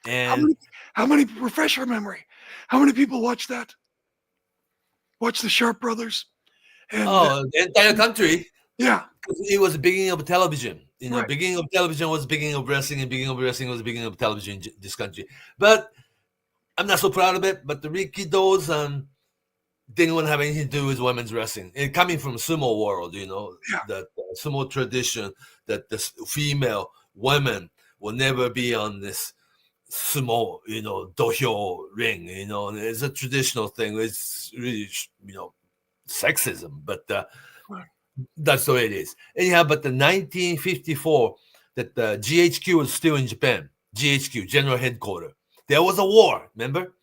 And how many refresh our memory? How many people watch that? Watch the Sharp Brothers? And the entire country. Yeah. It was the beginning of television. Right. Beginning of television was beginning of wrestling, and beginning of wrestling was beginning of television in this country. But I'm not so proud of it. But the Riki Dozan didn't want to have anything to do with women's wrestling. And coming from sumo world, that sumo tradition, that the female women will never be on this sumo, dohyo ring. It's a traditional thing. It's really, sexism, but that's the way it is. Anyhow, but the 1954, that the GHQ was still in Japan. GHQ, General Headquarters. There was a war, remember?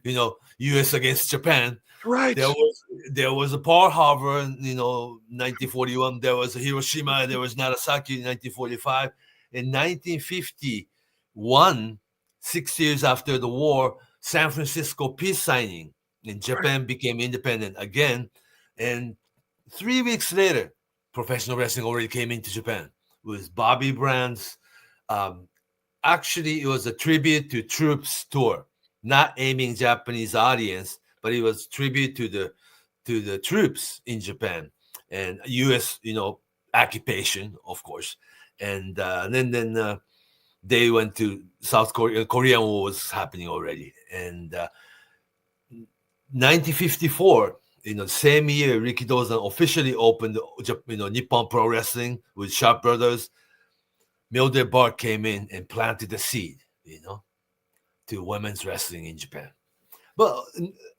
U.S. against Japan. Right. There was a Pearl Harbor in 1941. There was a Hiroshima. There was Nagasaki in 1945. In 1951, 6 years after the war, San Francisco peace signing, and Japan became independent again. And 3 weeks later, professional wrestling already came into Japan with Bobby Brand's. Actually, it was a tribute to Troops tour, not aiming Japanese audience, but it was tribute to the troops in Japan and U.S. occupation, of course. And then they went to South Korea. Korean War was happening already, and 1954. Same year, Riki Dozan officially opened, Nippon Pro Wrestling with Sharp Brothers. Mildred Burke came in and planted the seed, to women's wrestling in Japan. But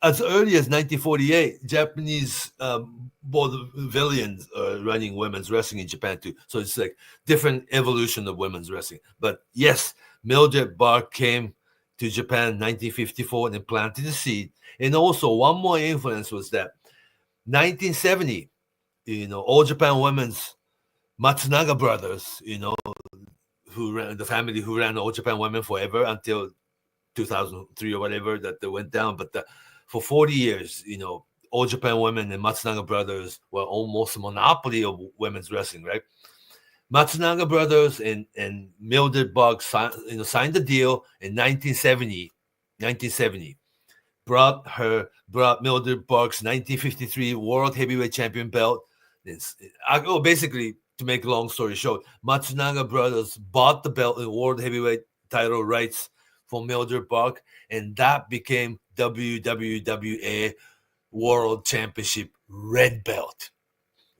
as early as 1948, Japanese vaudevillians are running women's wrestling in Japan too. So it's like different evolution of women's wrestling. But yes, Mildred Burke came to Japan in 1954 and planted the seed. And also one more influence was that 1970, All Japan Women's Matsunaga brothers, who ran the family who ran All Japan Women forever until 2003 or whatever, that they went down. But for 40 years, All Japan Women and Matsunaga brothers were almost a monopoly of women's wrestling, right? Matsunaga brothers and Mildred Burke signed the deal in 1970. Brought Mildred Burke's 1953 World Heavyweight Champion belt. Basically, to make a long story short, Matsunaga brothers bought the belt and World Heavyweight title rights for Mildred Burke, and that became WWWA World Championship red belt.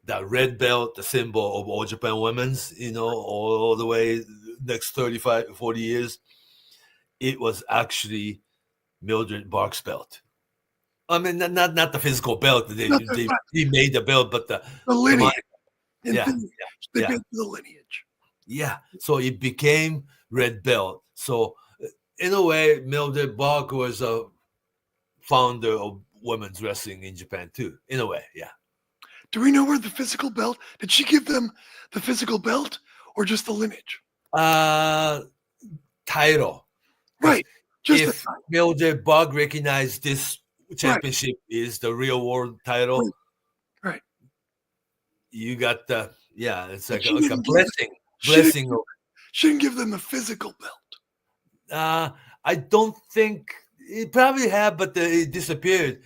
That red belt, the symbol of All Japan Women's, all the way next 35, 40 years, it was actually Mildred Burke's belt. I mean, not the physical belt. They made the belt, but the lineage. They paid the lineage. Yeah, so it became red belt. So in a way, Mildred Burke was a founder of women's wrestling in Japan too. In a way, yeah. Do we know where the physical belt? Did she give them the physical belt or just the lineage? Title. Right. If Mildred Burke recognized this championship is the real world title, right? You got it's like a blessing. She didn't give them a physical belt. I don't think it probably had, but it disappeared.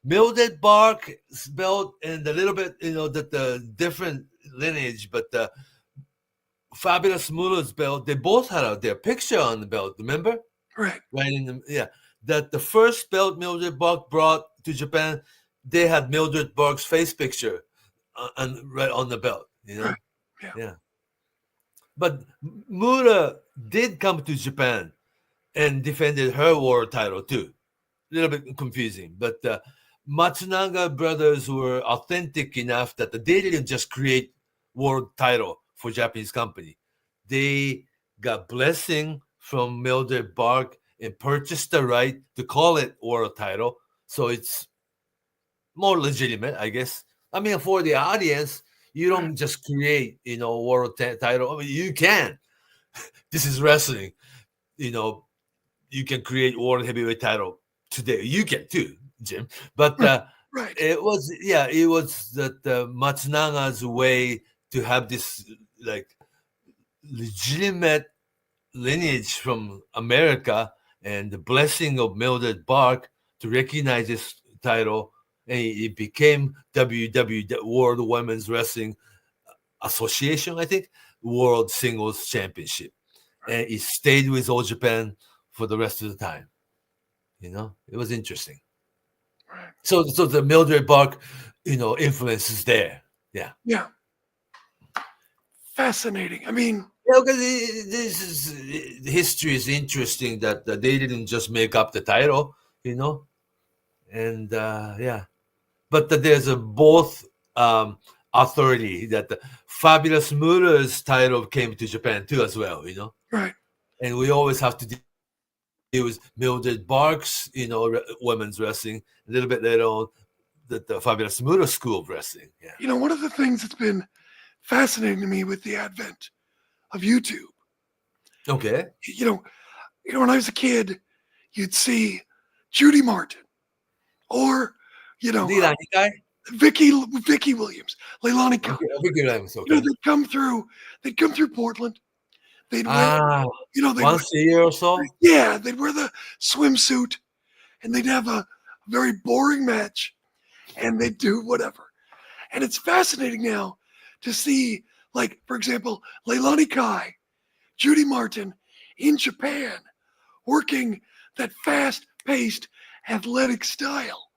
Mildred Burke's belt and a little bit, the different lineage, but the Fabulous Moolah's belt, they both had their picture on the belt. Remember? Right. That the first belt Mildred Burke brought to Japan, they had Mildred Burke's face picture right on the belt. Right. Yeah. But Moolah did come to Japan and defended her world title too. A little bit confusing, but Matsunaga brothers were authentic enough that they didn't just create world title for Japanese company. They got blessing from Mildred Burke and purchased the right to call it world title. So it's more legitimate, I guess. I mean, for the audience, you don't just create, world title. I mean, you can. This is wrestling. You can create world heavyweight title today. You can too, Jim. But Right. it was that Matsunaga's way to have this like legitimate lineage from America and the blessing of Mildred Burke to recognize this title, and it became World Women's Wrestling Association, I think, World Singles Championship, and it stayed with All Japan for the rest of the time. It was interesting. Right. So the Mildred Burke, influence is there. Yeah. Yeah. Fascinating. I mean, because history is interesting that they didn't just make up the title, and yeah, but there's a both authority that the Fabulous Moore's title came to Japan too as well, right. and we always have to deal with Mildred Burke's, women's wrestling a little bit later on, the Fabulous Moore School of Wrestling. Yeah. One of the things that's been fascinating to me with the advent of YouTube. Okay. When I was a kid, you'd see Judy Martin or Leilani Kai? Vicky Williams, Leilani Kai. Okay, Vicky Williams, okay. They'd come through Portland. They'd wear, once a year or so. Yeah, they'd wear the swimsuit, and they'd have a very boring match, and they'd do whatever. And it's fascinating now to see, like, for example, Leilani Kai, Judy Martin in Japan, working that fast-paced, athletic style,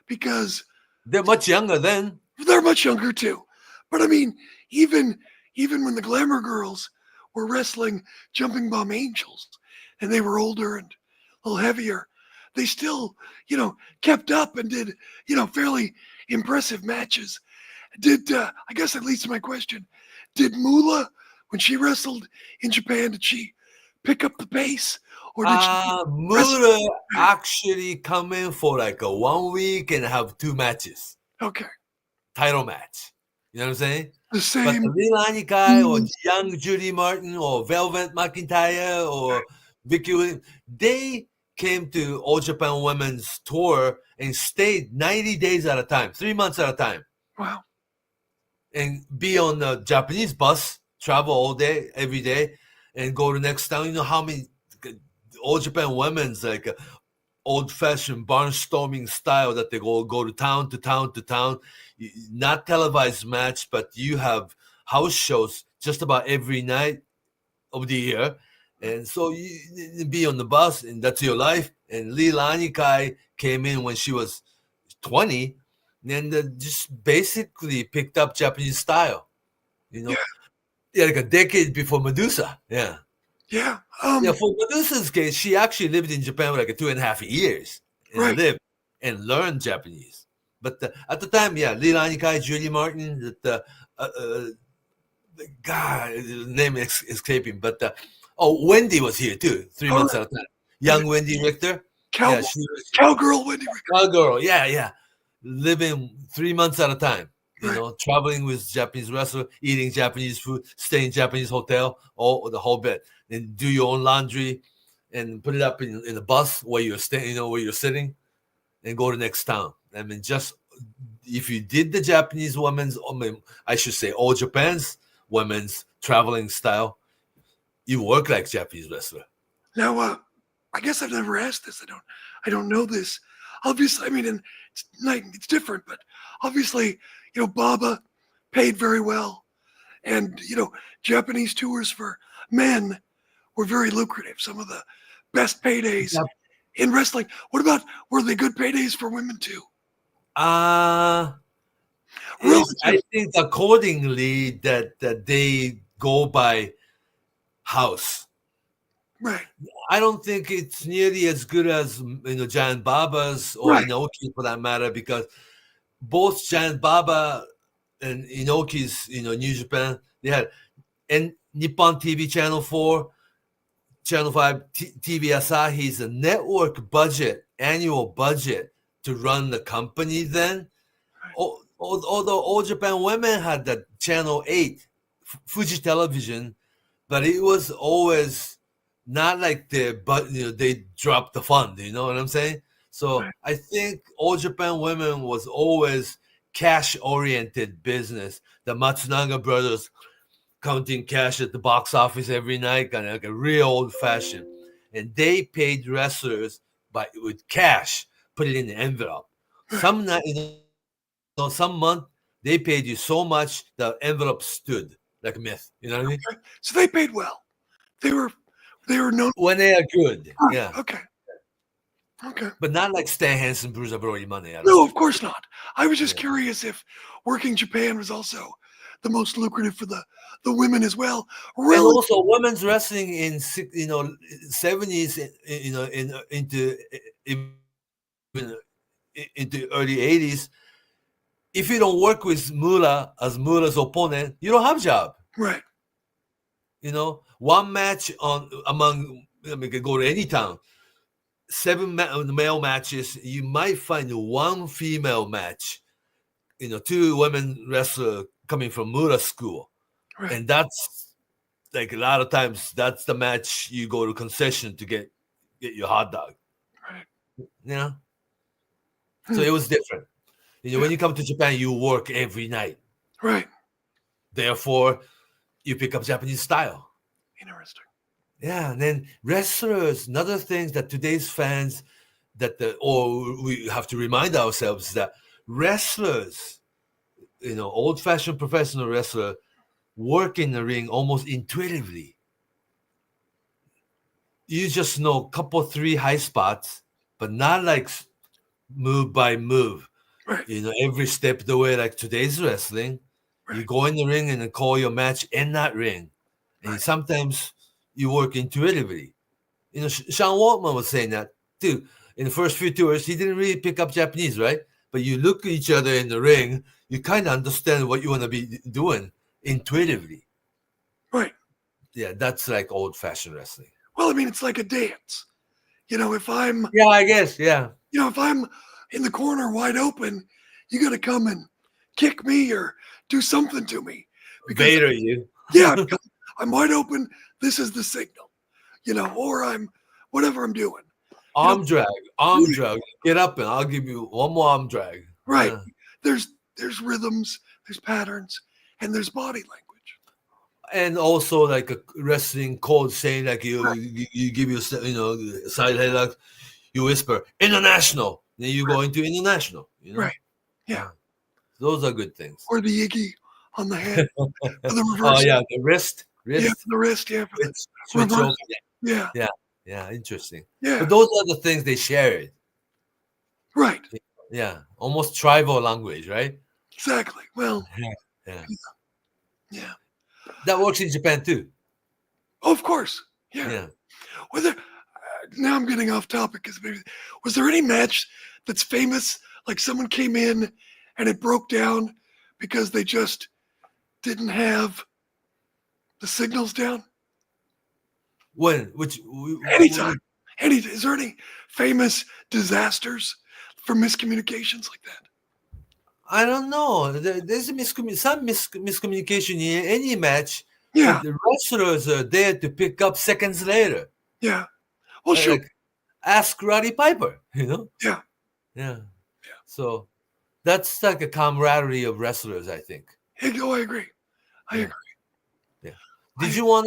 because they're much younger then. They're much younger too. But I mean, even when the Glamour Girls were wrestling Jumping Bomb Angels, and they were older and a little heavier, they still, kept up and did, fairly impressive matches. I guess that leads to my question. Did Moolah, when she wrestled in Japan, did she pick up the pace? Or did Moolah actually come in for like a 1 week and have 2 matches. Okay. Title match. You know what I'm saying? The same. But the Leilani Kai or young Judy Martin or Velvet McIntyre or Vicky Williams, they came to All Japan Women's Tour and stayed 90 days at a time, 3 months at a time. Wow. And be on the Japanese bus, travel all day, every day, and go to next town. You know how many All Japan Women's, like old-fashioned barnstorming style that they go to town to town to town, not televised match, but you have house shows just about every night of the year. And so you be on the bus, and that's your life. And Leilani Kai came in when she was 20, and just basically picked up Japanese style, like a decade before Medusa. Yeah. Yeah. For Medusa's case, she actually lived in Japan for like 2.5 years and lived and learned Japanese. But at the time, Leilani Kai, Julie Martin, the God, the name is escaping. But Wendy was here too, 3 months at a time. Young Wendy Richter. Cowgirl Wendy Richter. Cowgirl, yeah. Living 3 months at a time. Traveling with Japanese wrestler, eating Japanese food, staying in Japanese hotel, the whole bit. And do your own laundry and put it up in the bus where you're staying, where you're sitting, and go to next town. I mean, just if you did the Japanese women's, I should say All Japan's women's traveling style, you work like Japanese wrestler. Now, I guess I've never asked this. I don't know this. Obviously, I mean, it's different, but obviously, Baba paid very well, and Japanese tours for men were very lucrative. Some of the best paydays in wrestling. Were they good paydays for women too? I think accordingly that they go by house. Right. I don't think it's nearly as good as Giant Baba's or Inoki for that matter, because both Giant Baba and Inoki's New Japan, they had Nippon TV Channel 4, Channel 5, TV Asahi's a network budget, annual budget to run the company then. Although All Japan Women had the Channel 8, Fuji Television, but it was always not like they dropped the fund, you know what I'm saying? So Right. I think All Japan Women was always cash-oriented business. The Matsunaga brothers counting cash at the box office every night, kind of like a real old-fashioned. And they paid wrestlers with cash, put it in the envelope. Right. Some night, some month they paid you so much the envelope stood like a myth. You know what I mean? Okay. So they paid well. They were known. When they are good, yeah. Okay. Okay. But not like Stan Hansen, Bruiser Brody money. No, of course not. I was just Yeah. curious if working Japan was also the most lucrative for the women as well. And Really? also, women's wrestling in 70s, into even into early 80s. If you don't work with Mura as Mura's opponent, you don't have a job. Right. One match among, could go to any town. 7 male matches, you might find one female match. 2 women wrestlers coming from Mura school, Right. and that's like a lot of times that's the match you go to concession to get your hot dog. Right. So it was different. When you come to Japan, you work every night. Right. Therefore, you pick up Japanese style. Interesting. Yeah, and then wrestlers, another thing that today's fans we have to remind ourselves that wrestlers, old-fashioned professional wrestler, work in the ring almost intuitively. You just know a couple, 3 high spots, but not like move by move. Right. Every step of the way, like today's wrestling. Right. You go in the ring and then call your match in that ring. And Right. sometimes you work intuitively. Sean Waltman was saying that too. In the first few tours, he didn't really pick up Japanese, right? But you look at each other in the ring, you kind of understand what you want to be doing intuitively. Right. Yeah, that's like old-fashioned wrestling. Well, I mean, it's like a dance. If I'm Yeah, I guess, yeah. If I'm in the corner wide open, you got to come and kick me or do something to me. Vader you. Yeah, I'm wide open. This is the signal, or I'm whatever I'm doing. Arm drag. Get up and I'll give you one more arm drag. Right. Yeah. There's rhythms, there's patterns, and there's body language. And also like a wrestling code saying like you give your side headlock, you whisper international, then you go into international. Right. Yeah. Those are good things. Or the Iggy on the head. Or the Oh reverse. yeah, the wrist. Yeah, the wrist. Yeah. Switch reverse. over. Yeah. Yeah, interesting. Yeah. But those are the things they shared. Right. Yeah, almost tribal language, right? Exactly. Well. Yeah. That works in Japan too. Oh, of course. Yeah. Yeah. Now I'm getting off topic. Was there any match that's famous? Like someone came in and it broke down because they just didn't have the signals down? When? Anytime. Is there any famous disasters from miscommunications like that? I don't know. There's some miscommunication in any match. Yeah. The wrestlers are there to pick up seconds later. Yeah. Well, sure. Like, ask Roddy Piper, Yeah. Yeah. So that's like a camaraderie of wrestlers, I think. Oh, I agree. I agree. Yeah. Did you want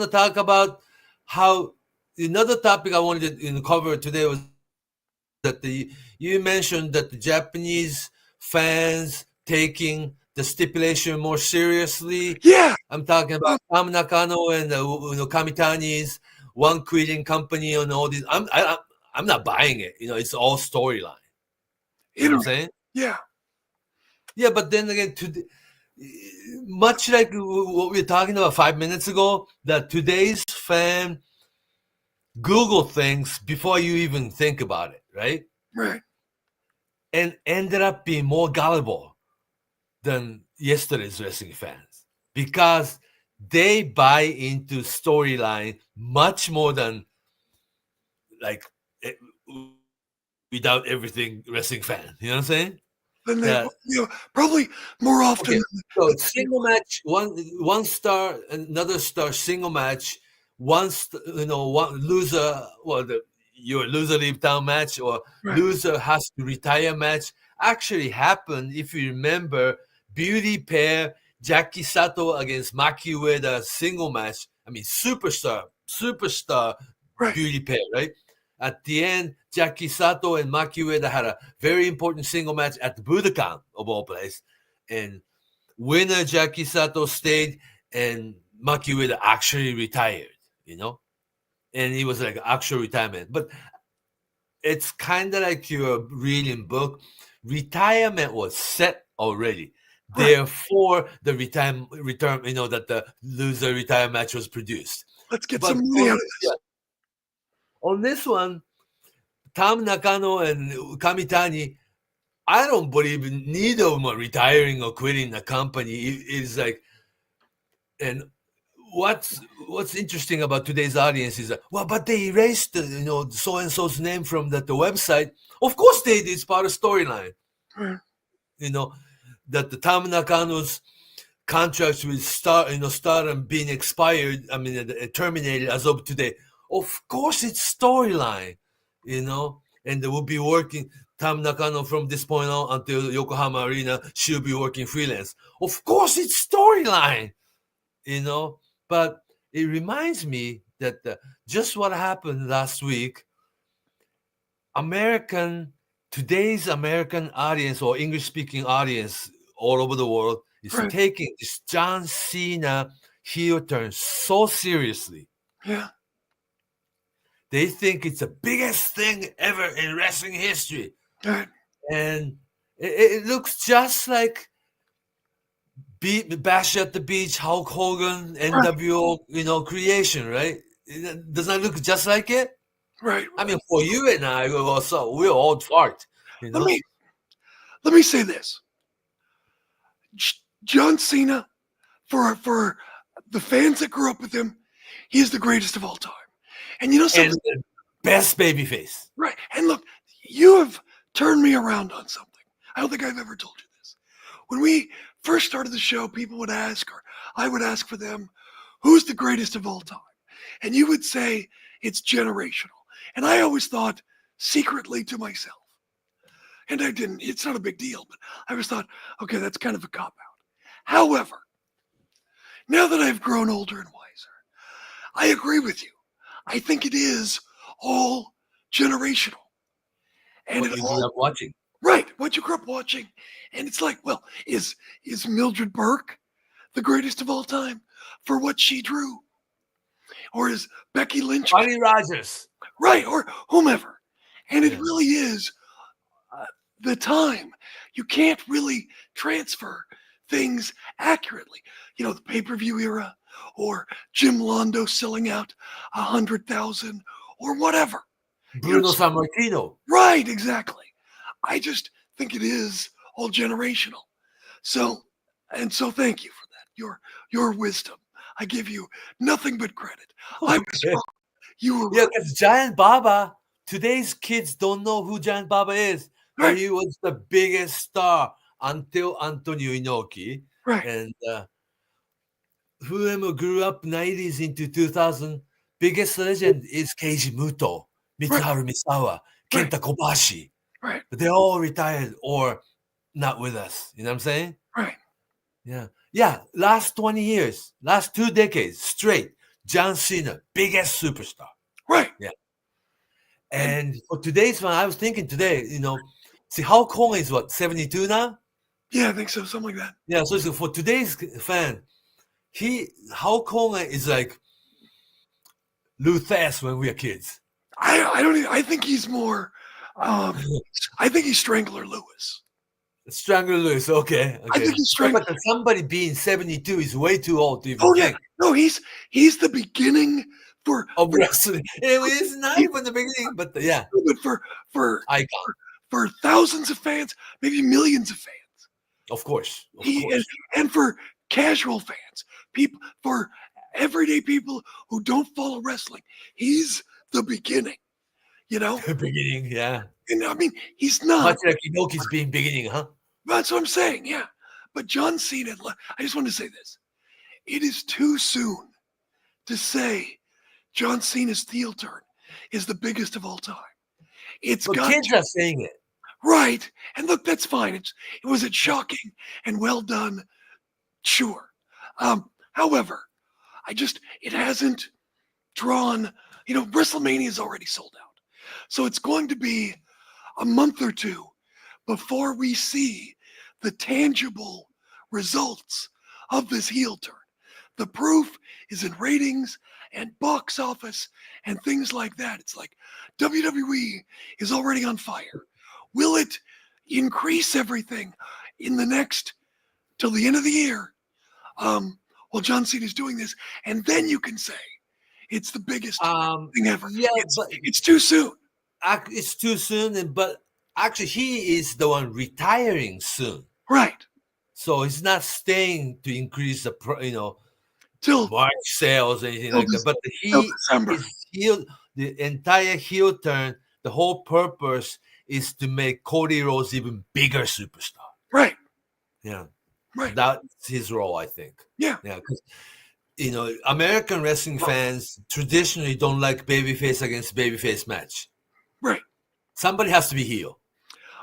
to talk about how another topic I wanted to cover today was that you mentioned that the Japanese fans taking the stipulation more seriously. Yeah. I'm talking about Tam Nakano and Kamitani's one quitting company and all these. I'm not buying it. It's all storyline. You know what I'm saying? Yeah. Yeah, but then again, much like what we were talking about 5 minutes ago, that today's fan Google things before you even think about it, right? Right. And ended up being more gullible than yesterday's wrestling fans because they buy into storyline much more than like without everything wrestling fan. You know what I'm saying? Then they, probably more often. Okay. So single match, one star, another star, single match. One loser. Well, your loser leave town match or Right. loser has to retire match actually happened. If you remember, beauty pair Jackie Sato against Maki Ueda single match. I mean, superstar Right. beauty pair, right? At the end, Jackie Sato and Maki Ueda had a very important single match at the Budokan of all places, and winner Jackie Sato stayed, and Maki Ueda actually retired. You know, and it was like actual retirement. But it's kind of like you're reading book. Retirement was set already. Right. Therefore, the return, that the loser retire match was produced. Let's get But some money out of this. on this one, Tam Nakano and Kamitani, I don't believe neither of them are retiring or quitting the company. It's like, and what's interesting about today's audience is that, well, but they erased the, so and so's name from the website. Of course they did. It's part of storyline. Right. That the Tam Nakano's contracts with Stardom being expired. I mean, terminated as of today. Of course, it's storyline. And they will be working. Tam Nakano from this point on until Yokohama Arena, she'll be working freelance. Of course, it's storyline. But it reminds me that just what happened last week, today's American audience or English-speaking audience all over the world is Right. taking this John Cena heel turn so seriously. Yeah. They think it's the biggest thing ever in wrestling history. Right. And it looks just like Bash at the Beach, Hulk Hogan, NWO, creation, right? Does that look just like it? Right. I mean, for you and I, we're old fart. Let me say this. John Cena, for the fans that grew up with him, he's the greatest of all time. And you know something? And the best babyface. Right. And look, you have turned me around on something. I don't think I've ever told you this. When we first started the show, people would ask, or I would ask for them, who's the greatest of all time? And you would say it's generational. And I always thought secretly to myself, and I didn't, it's not a big deal, but I always thought, okay, that's kind of a cop out. However, now that I've grown older and wiser, I agree with you. I think it is all generational. And What you grew up watching. Right, what you grew up watching. And it's like, well, is Mildred Burke the greatest of all time for what she drew? Or is Becky Lynch? Buddy Rogers. Right, or whomever. And it really is the time. You can't really transfer things accurately. The pay-per-view era, or Jim Londo selling out 100,000, or whatever. Bruno Sammartino. Right, exactly. I just think it is all generational. So thank you for that. Your wisdom. I give you nothing but credit. I was wrong. You were right. Because Giant Baba, today's kids don't know who Giant Baba is. But Right. he was the biggest star until Antonio Inoki. Right. And whoever grew up 90s into 2000, biggest legend is Keiji Muto, Mitsuharu Misawa, Kenta Kobashi. Right. But they all retired or not with us. You know what I'm saying? Right. Yeah. Yeah. Last 20 years, last 2 decades straight, John Cena, biggest superstar. Right. Yeah. And for today's one, I was thinking today, see, Hulk Hogan is what, 72 now? Yeah, I think so. Something like that. Yeah. So for today's fan, Hulk Hogan is like Lou Thesz when we were kids. I think he's more. I think he's Strangler Lewis. Strangler Lewis, okay. I think he's Strangler. But somebody being 72 is way too old to even think. Yeah. No, he's the beginning of wrestling. It is not even the beginning, but But for icon. For thousands of fans, maybe millions of fans. Of course. And for casual fans, for everyday people who don't follow wrestling, he's the beginning. The beginning, yeah. And I mean, he's not much like Inoki's being beginning, huh? That's what I'm saying, yeah. But John Cena, I just want to say this. It is too soon to say John Cena's heel turn is the biggest of all time. It's But got kids are saying it. right. And look, that's fine. Was it shocking and well done? Sure. However, it hasn't drawn, WrestleMania is already sold out. So it's going to be a month or two before we see the tangible results of this heel turn. The proof is in ratings and box office and things like that. It's like WWE is already on fire. Will it increase everything in the next till the end of the year? While John Cena's doing this, and then you can say it's the biggest thing ever. Yeah, but It's too soon. It's too soon. But actually, he is the one retiring soon. Right. So he's not staying to increase the Till March sales or anything like that. But December. The entire heel turn, the whole purpose is to make Cody Rhodes even bigger superstar. Right. Yeah. Right. That's his role, I think. Yeah. Yeah. Because, American wrestling fans traditionally don't like babyface against babyface match. Right. Somebody has to be heel.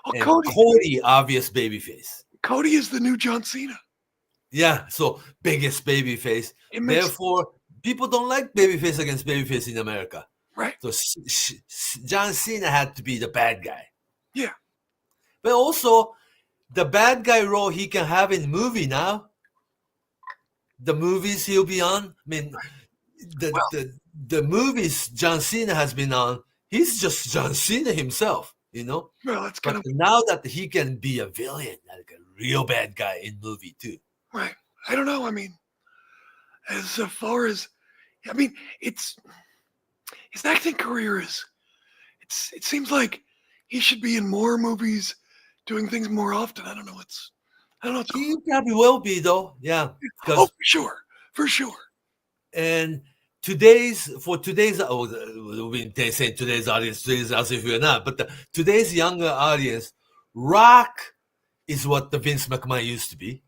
Oh, And Cody, obvious babyface. Cody is the new John Cena. Yeah, so biggest babyface. Therefore, people don't like babyface against babyface in America. Right. So John Cena had to be the bad guy. Yeah. But also, the bad guy role he can have in the movie now. The movies he'll be on. I mean, the movies John Cena has been on, he's just John Cena himself, Well, that's but now that he can be a villain, like a real bad guy in movie too. Right. I don't know. I mean, as far as, his acting career is, it seems like he should be in more movies, doing things more often. I don't know. He probably will be though. Yeah. Oh, for sure. And today's we've been saying today's audience, as if we're not, but today's younger audience, Rock is what the Vince McMahon used to be.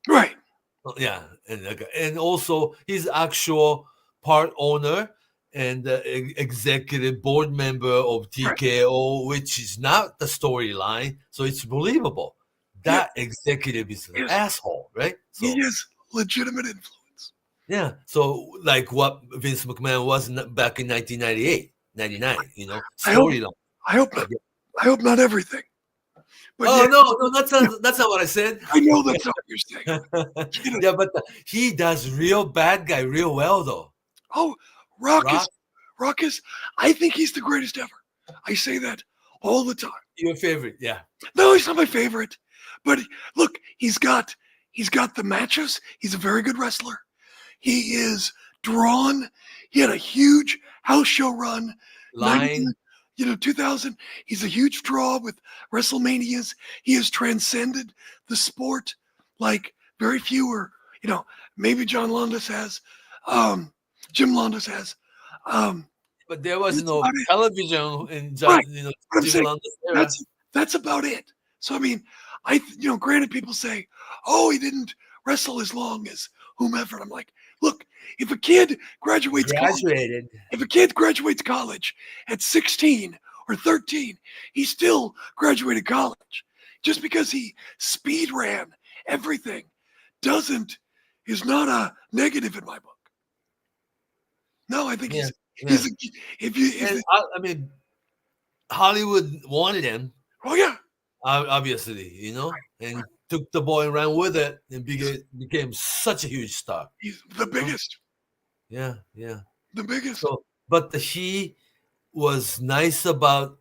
Right. Yeah. And also he's actual part owner and executive board member of TKO, right, which is not the storyline. So it's believable. That executive is an asshole, right? So, he has legitimate influence. Yeah. So like what Vince McMahon was back in 1998, 99, storyline. I hope not everything. But no, that's not what I said. I know that's not what you're saying. Yeah, but he does real bad guy real well, though. Oh, Rock is, I think he's the greatest ever. I say that all the time. Your favorite, yeah. No, he's not my favorite. But look, he's got the matches. He's a very good wrestler. He is drawn. He had a huge house show run. 2000. He's a huge draw with WrestleManias. He has transcended the sport like very few are. Maybe Jim Londos has. But there was no television in Jim Londos era. That's about it. So I mean, granted, people say, "Oh, he didn't wrestle as long as whomever." And I'm like, look, if a kid graduates college at 16 or 13, he still graduated college. Just because he speed ran everything is not a negative in my book. No, I think Hollywood wanted him. Oh yeah. Obviously, and took the boy and ran with it and became such a huge star. He's the biggest. Yeah. The biggest. So, but he was nice about,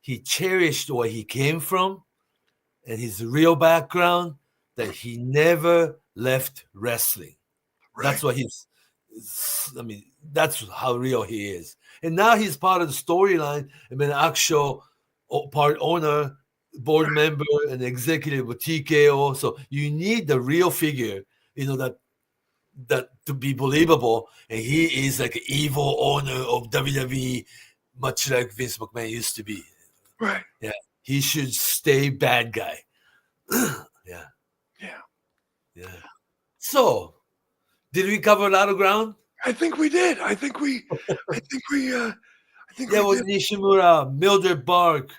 he cherished where he came from and his real background, that he never left wrestling. Right. That's what that's how real he is. And now he's part of the storyline. Actual part owner, board member, and executive with TKO. So you need the real figure, that to be believable. And he is like an evil owner of WWE, much like Vince McMahon used to be. Right. Yeah. He should stay bad guy. Yeah. So, did we cover a lot of ground? I think we did. I think we I think Yeah, we with did. Nishimura, Mildred Burke,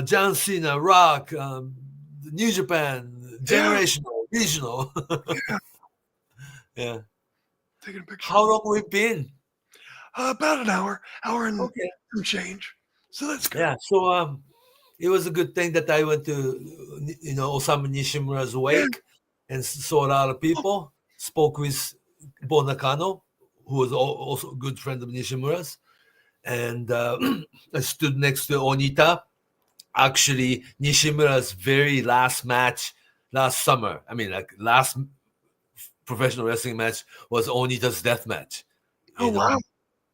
John Cena, Rock, New Japan, Yeah, generational, regional. yeah. Yeah. Taking a picture. How long we been? About an hour and Okay. some change. So that's good. Yeah. So it was a good thing that I went to Osamu Nishimura's Yeah. wake and saw a lot of Oh, people. Spoke with Bo Nakano, who was also a good friend of Nishimura's, and I stood next to Onita. Actually, Nishimura's very last match last summer. I mean, like last professional wrestling match was Onita's death match. oh You know, wow.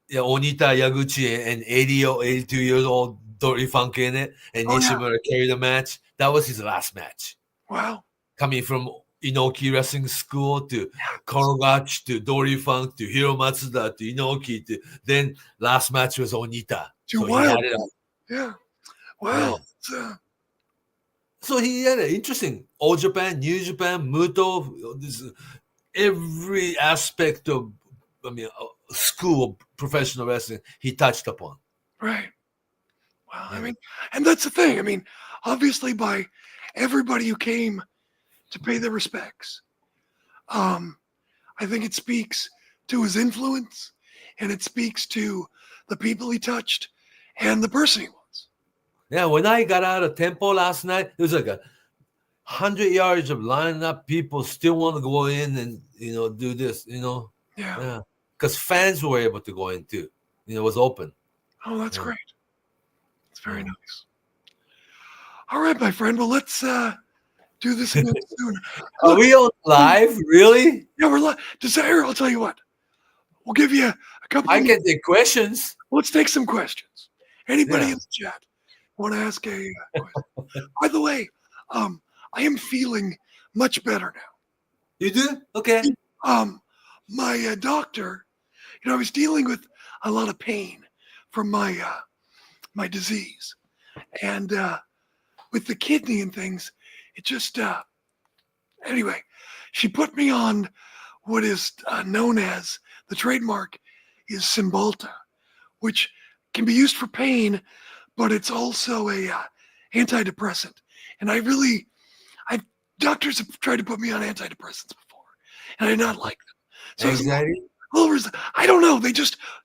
yeah, Onita Yaguchi and 80 or 82 years old Dory Funk in it, and Oh yeah. Nishimura carried the match. That was his last match. Wow. Coming from Inoki Wrestling School to Korogachi to Dory Funk to Hiro Matsuda to Inoki to then last match was Onita. Too So he wild. had it up. Yeah. Yeah. Wow. It's, So he had it interesting. All Japan, New Japan, Muto, this every aspect of school of professional wrestling he touched upon. right. Wow. I Yeah. mean, and that's the thing. I mean, obviously by everybody who came to pay their respects. Um, I think it speaks to his influence and it speaks to the people he touched and the person he was. Yeah, when I got out of tempo last night, it was like 100 yards of lining up. People still want to go in and do this. Yeah. Yeah, because fans were able to go in too. It was open. Oh, that's Yeah. great. It's very Yeah. nice. All right, my friend. Well, let's do this again soon. Are we on live? Really? Yeah, we're live. Desire, I'll tell you what. We'll give you a couple I of can take questions. Let's take some questions. Anybody Yeah. in the chat want to ask a question? By the way, I am feeling much better now. You do? Okay. My doctor, I was dealing with a lot of pain from my disease, and with the kidney and things, it just anyway. She put me on what is known as the trademark is Cymbalta, which can be used for pain, but it's also a antidepressant. And doctors have tried to put me on antidepressants before, and I did not like them. So Anxiety? I don't know.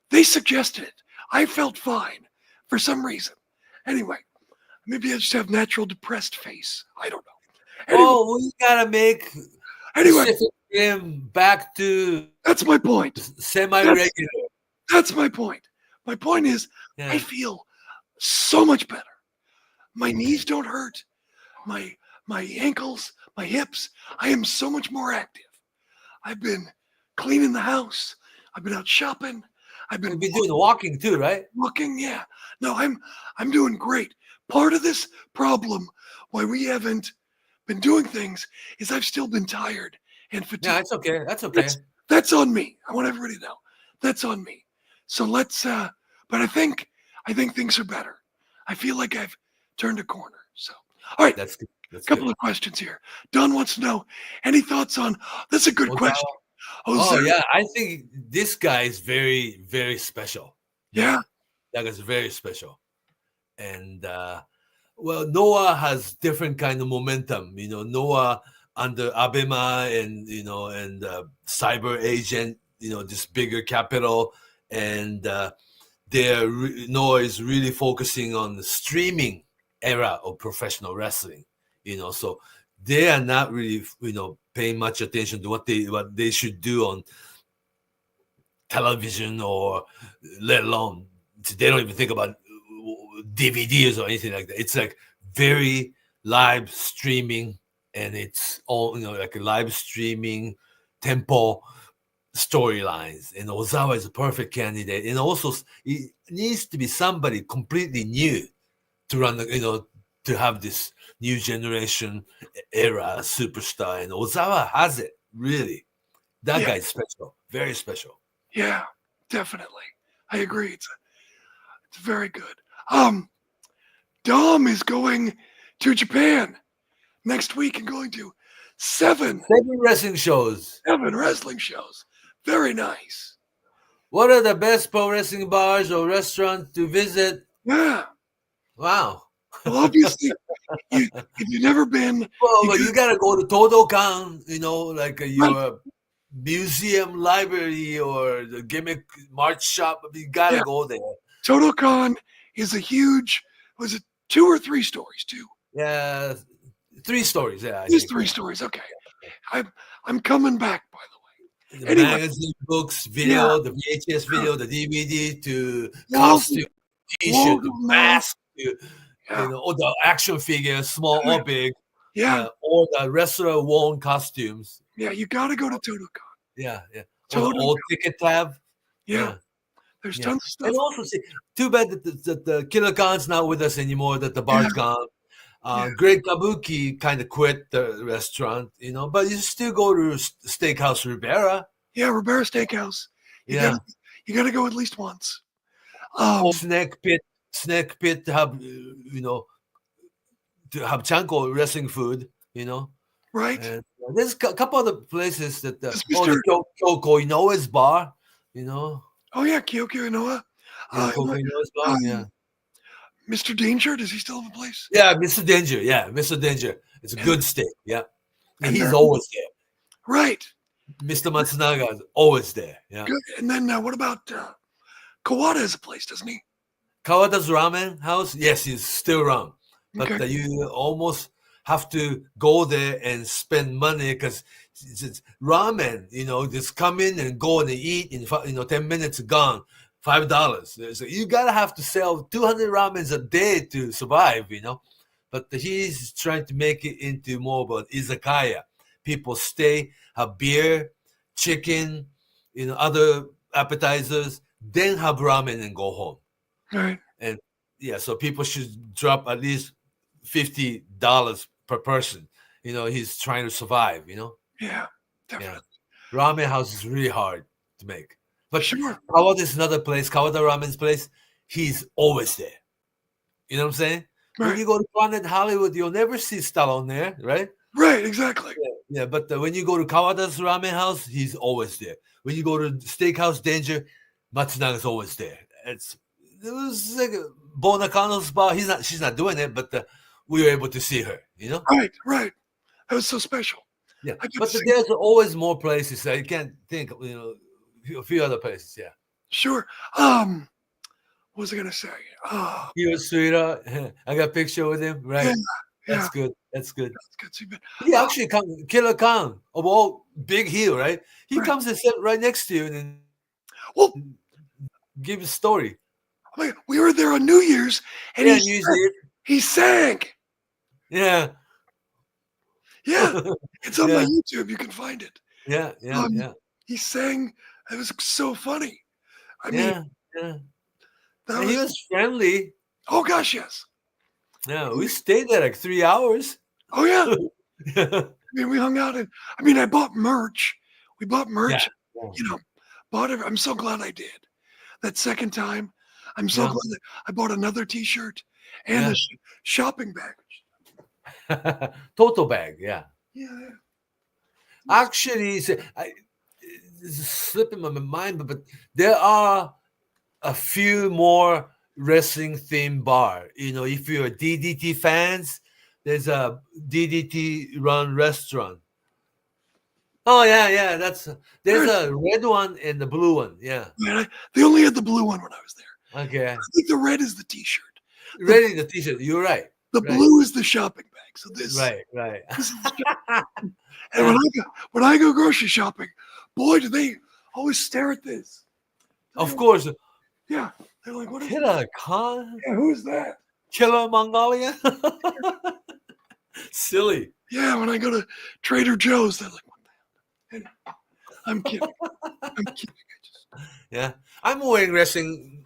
They suggested it. I felt fine for some reason. Anyway, maybe I just have natural depressed face. I don't know. Anyway, We gotta make anyway, Pacific Rim back to that's my point. semi-regular. That's my point. My point is, Yeah. I feel so much better. My knees don't hurt. My ankles, my hips. I am so much more active. I've been cleaning the house. I've been out shopping. I've been You've been doing walking too, right? walking. Yeah. No, I'm doing great. Part of this problem why we haven't been doing things is I've still been tired and fatigued. Yeah, it's okay. That's okay. That's on me. I want everybody to know. That's on me. So let's but I think things are better. I feel like I've turned a corner. So all right, That's good. That's couple good. of questions here. Don wants to know any thoughts on that's a good Ozawa. question. Oh Ozawa. yeah, I think this guy is very, very special. Yeah. That guy's very special. And Noah has different kind of momentum. Noah under Abema and Cyber Agent, this bigger capital, and Noah is really focusing on the streaming era of professional wrestling. So they are not really paying much attention to what they should do on television, or let alone they don't even think about DVDs or anything like that. It's like very live streaming, and it's all like a live streaming tempo storylines. And Ozawa is a perfect candidate, and also it needs to be somebody completely new to run to have this new generation era superstar, and Ozawa has it really. That guy's special, very special. Yeah, definitely. I agree. It's very good. Dom is going to Japan next week and going to seven wrestling shows. 7 wrestling shows. Very nice. What are the best pro wrestling bars or restaurants to visit? Yeah. Wow. Well, obviously, if you've never been, Well, you but could, you gotta go to Todokan, like right? your museum library or the gimmick Mart shop. You gotta Yeah. go there. Totokan is a huge. Was it 2 or 3 stories? Two. Yeah, 3 stories. Yeah, I There's think. three Yeah, stories. Okay. I'm coming back. By the the way. Anyway. magazine, books, Yeah. video, the VHS video, the DVD, to Walls, costume, walls T-shirt, of the them. mask, to, Yeah. or the action figures, small Yeah. or big. Yeah. Yeah, or the wrestler worn costumes. Yeah. You got to go to Totokan. Yeah, yeah. Or the Totokan. old ticket tab. Yeah. Yeah. There's Yeah, tons of stuff. and also see, too bad that the Killer Khan's not with us anymore. That the bar's Yeah. gone. Yeah. Greg Kabuki kind of quit the restaurant, but you still go to Steakhouse Rivera. Yeah. Ribera Steakhouse. Yeah, You got to go at least once. or Snack Pit to have to have Chanko wrestling food. Right. And there's a couple other places that This the Mr. Kyoko Inoue's bar. You know, Oh yeah, Kyoko Inoue. yeah, Uh, Kyoko Inoue's bar. Yeah. um, Mr. Danger. Does he still have a place? Yeah, Mr. Danger. Yeah, Mr. Danger. It's a And good steak. Yeah. and He's then always there. right. Mr. Matsunaga is always there. Yeah. Good. And then what about Kawada has a place, doesn't he? Kawada's ramen house, yes, he's still around. But Okay. you almost have to go there and spend money because it's ramen, just come in and go and eat in 10 minutes gone. $5. So you gotta have to sell 200 ramens a day to survive. But he's trying to make it into more of an izakaya. People stay, have beer, chicken, other appetizers, then have ramen and go home. Right. And yeah, so people should drop at least $50 per person. He's trying to survive. Yeah. Yeah, Definitely. ramen house is really hard to make. But Sure. Kawada is another place. Kawada Ramen's place. He's always there. You know what I'm saying? When Right. you go to Planet Hollywood, you'll never see Stallone there, right? Right. Exactly. Yeah, but when you go to Kawada's ramen house, he's always there. When you go to Steakhouse Danger, Matsunaga's always there. It was like Bo Nakano's bar. She's not doing it, but we were able to see her. Right. Right. That was so special. Yeah. I got But to see- there's always more places. I can't think. A few other places. Yeah. Sure. What was I gonna say? He was sweetheart. I got a picture with him. Right. Yeah. That's Yeah. good. That's good. That's good. See, but He actually comes, Killer Khan of all big heel, right? He Right. comes and sit right next to you and well, give a story. we were there on New Year's, and Yeah, he sang. Yeah. Yeah. It's on Yeah. my YouTube. You can find it. Yeah. Yeah. Um, Yeah. He sang. It was so funny. I mean, Yeah. Yeah. that And he was friendly. oh gosh, yes. Yeah. We stayed there like 3 hours. Oh yeah. Yeah. I mean, we hung out and I mean, I bought merch. We bought merch. Yeah. Bought it. I'm so glad I did. That second time, I'm so Yeah. glad that I bought another T-shirt and Yeah. a shopping bag. Total bag. Yeah. Yeah. Actually, this is slipping my mind, but there are a few more wrestling themed bar. If you're a DDT fans, there's a DDT run restaurant. Oh yeah. There's a red one and the blue one. Yeah. Man, they only had the blue one when I was there. Okay. I think the red is the T-shirt. Ready the t-shirt. You're right. The Right. blue is the shopping bag. So this. Right. This is and when I go grocery shopping, boy, do they always stare at this. Of course. Yeah. They're like, what is that? Killer Khan? Yeah, who's that? Killer Mongolian? Silly. Yeah, when I go to Trader Joe's, they're like, what the hell? I'm kidding. I'm kidding. Yeah. I'm wearing wrestling.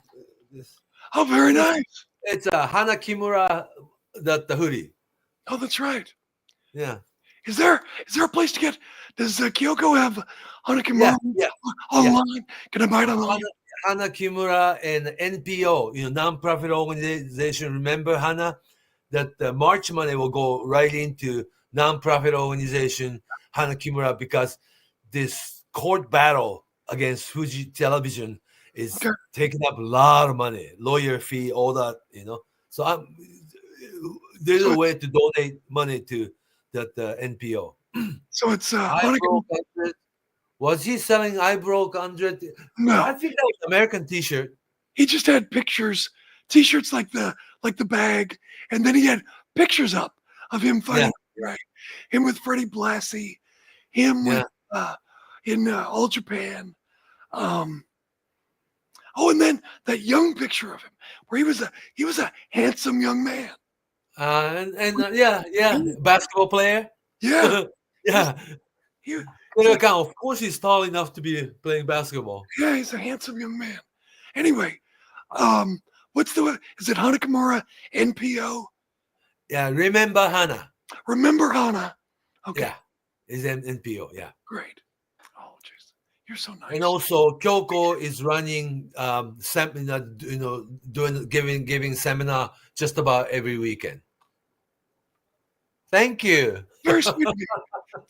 Oh, very nice. It's a Hana Kimura, the hoodie. Oh, that's right. Yeah. Is there a place to get? Does Kyoko have Hanakimura Yeah. online? Can I buy it online? Hana Kimura and NPO, non-profit organization. Remember, Hana, that the March money will go right into non-profit organization Hana Kimura because this court battle against Fuji Television is Okay. taking up a lot of money, lawyer fee, all that, So there's a So, way to donate money to that NPO. so it's I Hanukkah. broke 100. Was he selling I broke 100? No, I think that was an American T-shirt. he just had pictures, T-shirts like the bag, and then he had pictures up of him fighting. Yeah. Right, him with Freddie Blassie, him Yeah. with in All Japan. Oh, and then that young picture of him where he was a handsome young man. Yeah, basketball player. Yeah, Yeah. he, Of course, he's tall enough to be playing basketball. yeah, he's a handsome young man. Anyway, is it Hanakamura NPO? Yeah, remember Hana. Remember Hana? Okay, Yeah, is NPO. Yeah, great. Oh, jeez, you're so nice. and also Kyoko is running giving seminar just about every weekend. Thank you. Very sweet of you.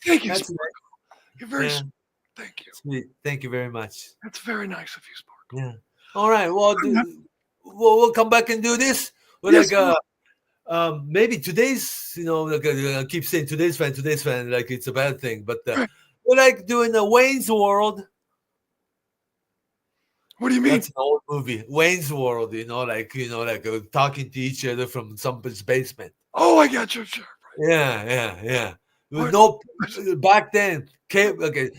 Thank you, That's Sparkle. You're very Yeah. sweet. Thank you. Sweet. Thank you very much. That's very nice of you, Sparkle. Yeah. All right. Well, we'll come back and do this. We're Yes, maybe today's, I keep saying today's fan, like it's a bad thing, but Right. we're like doing the Wayne's World. What do you mean? That's an old movie, Wayne's World. Talking to each other from somebody's basement. Oh, I got you. Sure. Yeah. With What? no back then. Okay,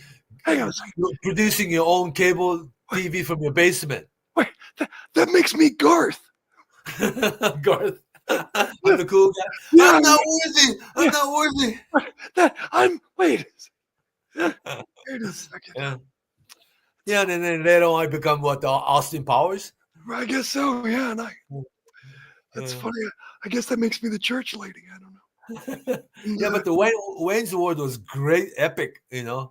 Hang on a second. you're producing your own cable TV from your basement. Wait, that makes me Garth. Garth, I'm the cool guy. Yeah, I'm not worthy. I'm not worthy. Wait a second. Yeah, and then later on I become Austin Powers? I guess so. Yeah, and that's Yeah. funny. I guess that makes me the church lady. I don't know. Yeah, but the Wayne's World was great, epic. Yeah,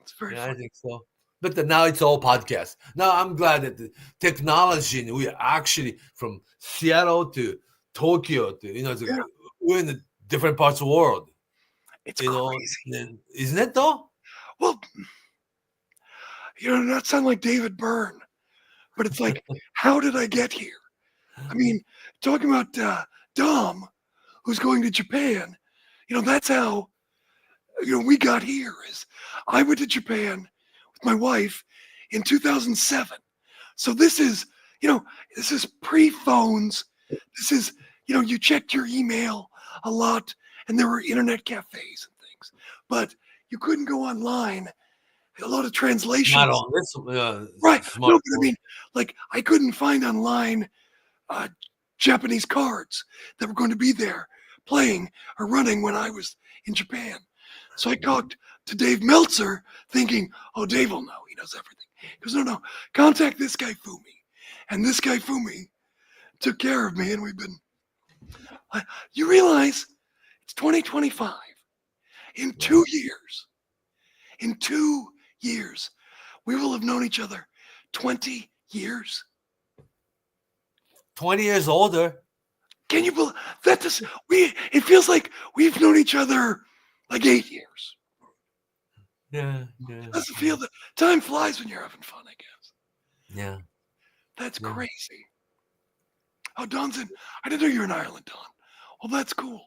it's very I funny. think so. But now it's all podcast. Now I'm glad that the technology, we are actually from Seattle to Tokyo to we're in the different parts of the world. It's crazy. Isn't it though? Well, not sound like David Byrne, but it's like, how did I get here? I mean, talking about Dom, who's going to Japan, that's how we got here. Is I went to Japan with my wife in 2007. So this is pre-phones. This is you checked your email a lot, and there were internet cafes and things, but you couldn't go online. A lot of translations. Not on this, right? No, but I mean, like I couldn't find online Japanese cards that were going to be there playing or running when I was in Japan. So I talked to Dave Meltzer, thinking, "Oh, Dave will know. He knows everything." He goes, "No, contact this guy Fumi," and this guy Fumi took care of me, and we've been. You realize it's 2025. In 2 years. In 2 years, we will have known each other 20 years. 20 years older. Can you believe that? It feels like we've known each other like 8 years. Yeah. Doesn't feel that time flies when you're having fun, I guess. Yeah. That's crazy. Oh, Don's in. I didn't know you were in Ireland, Don. Well, that's cool.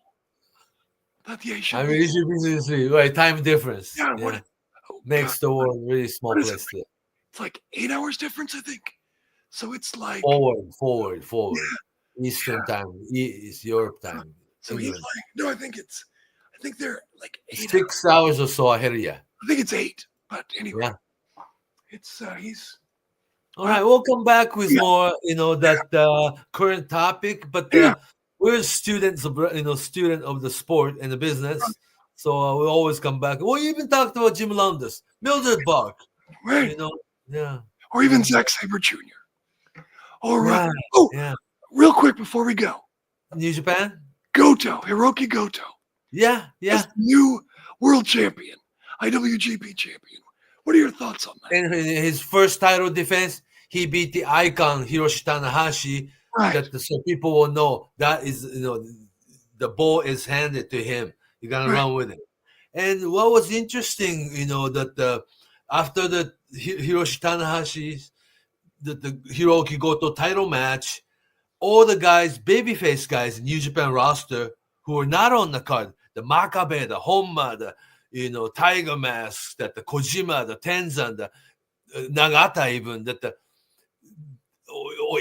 I mean, you should right, time difference. Yeah. Makes the world really small place. It's like 8 hours difference, I think. So it's like forward. Yeah. Eastern time. It's Europe time. So he's like, no, I think they're like 6 hours or so ahead of you. I think it's 8, but anyway, it's he's. All right, we'll come back with more, that current topic. But we're students of, student of the sport and the business, so we always come back. We even talked about Jim Lowndes, Mildred Burke, right? Or even Zack Sabre Jr. All right. Real quick before we go, New Japan, Hiroki Goto. Yeah. New world champion, IWGP champion. What are your thoughts on that? And his first title defense, he beat the icon Hiroshi Tanahashi. Right. So people will know that is, the ball is handed to him. You're gonna run with it. And what was interesting, that after the Hiroshi Tanahashi the Hiroki Goto title match, all the guys, babyface guys in New Japan roster who were not on the card, the Makabe, the Honma, the Tiger Mask, that the Kojima, the Tenzan, the Nagata, even that the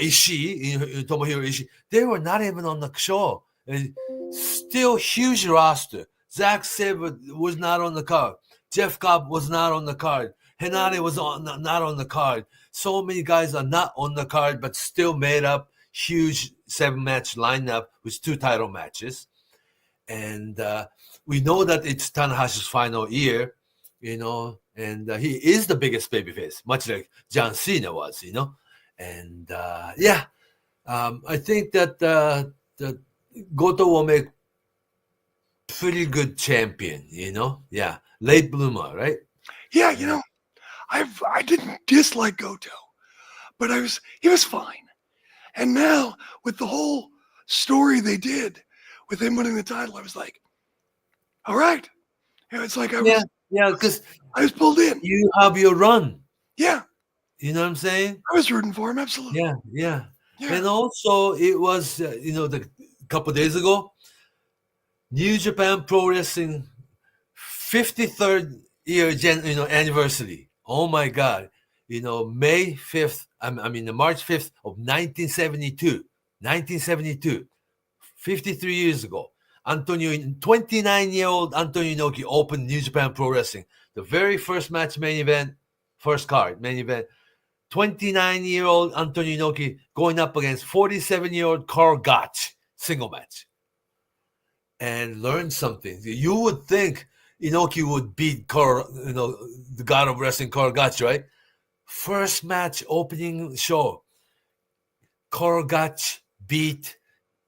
Ishii, Tomohiro Ishii, they were not even on the show. And still huge roster. Zack Sabre was not on the card. Jeff Cobb was not on the card. Henare was not on the card. So many guys are not on the card, but still made up huge 7-match lineup with 2 title matches. And we know that it's Tanahashi's final year, and he is the biggest babyface, much like John Cena was, And I think that that Goto will make pretty good champion, Yeah, late bloomer, right? Yeah, I didn't dislike Goto, but he was fine. And now with the whole story they did with him winning the title, I was like, all right. It's like because I was pulled in. You have your run. Yeah. You know what I'm saying? I was rooting for him, absolutely. Yeah. And also it was, the couple of days ago, New Japan Pro Wrestling 53rd year anniversary. Oh my God. May 5th, the March 5th of 1972, 53 years ago, 29-year-old Antonio Inoki opened New Japan Pro Wrestling. The very first match main event, 29-year-old Antonio Inoki going up against 47-year-old Karl Gotch, single match. And learn something. You would think Inoki would beat Karl, the god of wrestling, Karl Gotch, right? First match, opening show, Karl Gotch beat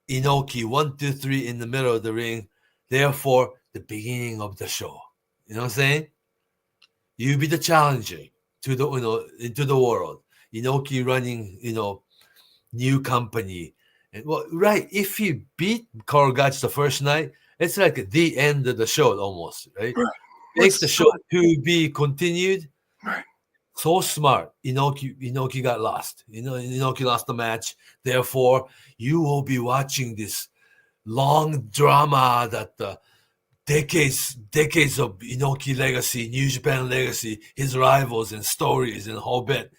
Inoki 1, 2, 3 in the middle of the ring. Therefore, the beginning of the show. You know what I'm saying? You be the challenger to the into the world. Inoki running new company, and right. If you beat Karl Gotch the first night, it's like the end of the show almost, right? Makes the show to be continued. Right. So smart. Inoki got lost. Inoki lost the match. Therefore, you will be watching this long drama that decades of Inoki legacy, New Japan legacy, his rivals and stories and a whole bit.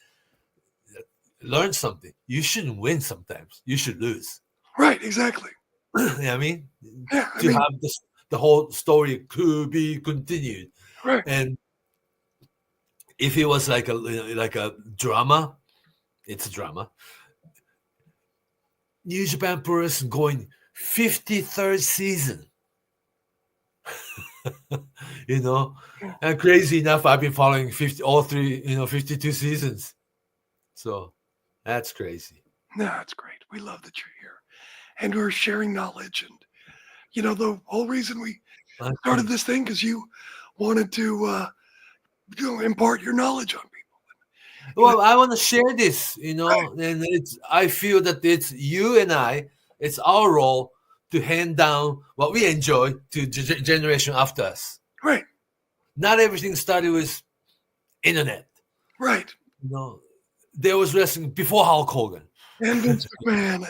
Learn something. You shouldn't win sometimes. You should lose. Right, exactly. You know what I mean? Yeah, have the whole story to be continued. Right. And if it was like a drama, it's a drama. New Japan Pro Wrestling going 53rd season. And crazy enough, I've been following 52 seasons. So that's crazy. No, that's great. We love that you're here. And we're sharing knowledge. And, the whole reason we started this thing, because you wanted to impart your knowledge on people. Well, I want to share this, and I feel that it's you and it's our role to hand down what we enjoy to generation after us. Right. Not everything started with internet. Right. There was wrestling before Hulk Hogan. And Vince McMahon.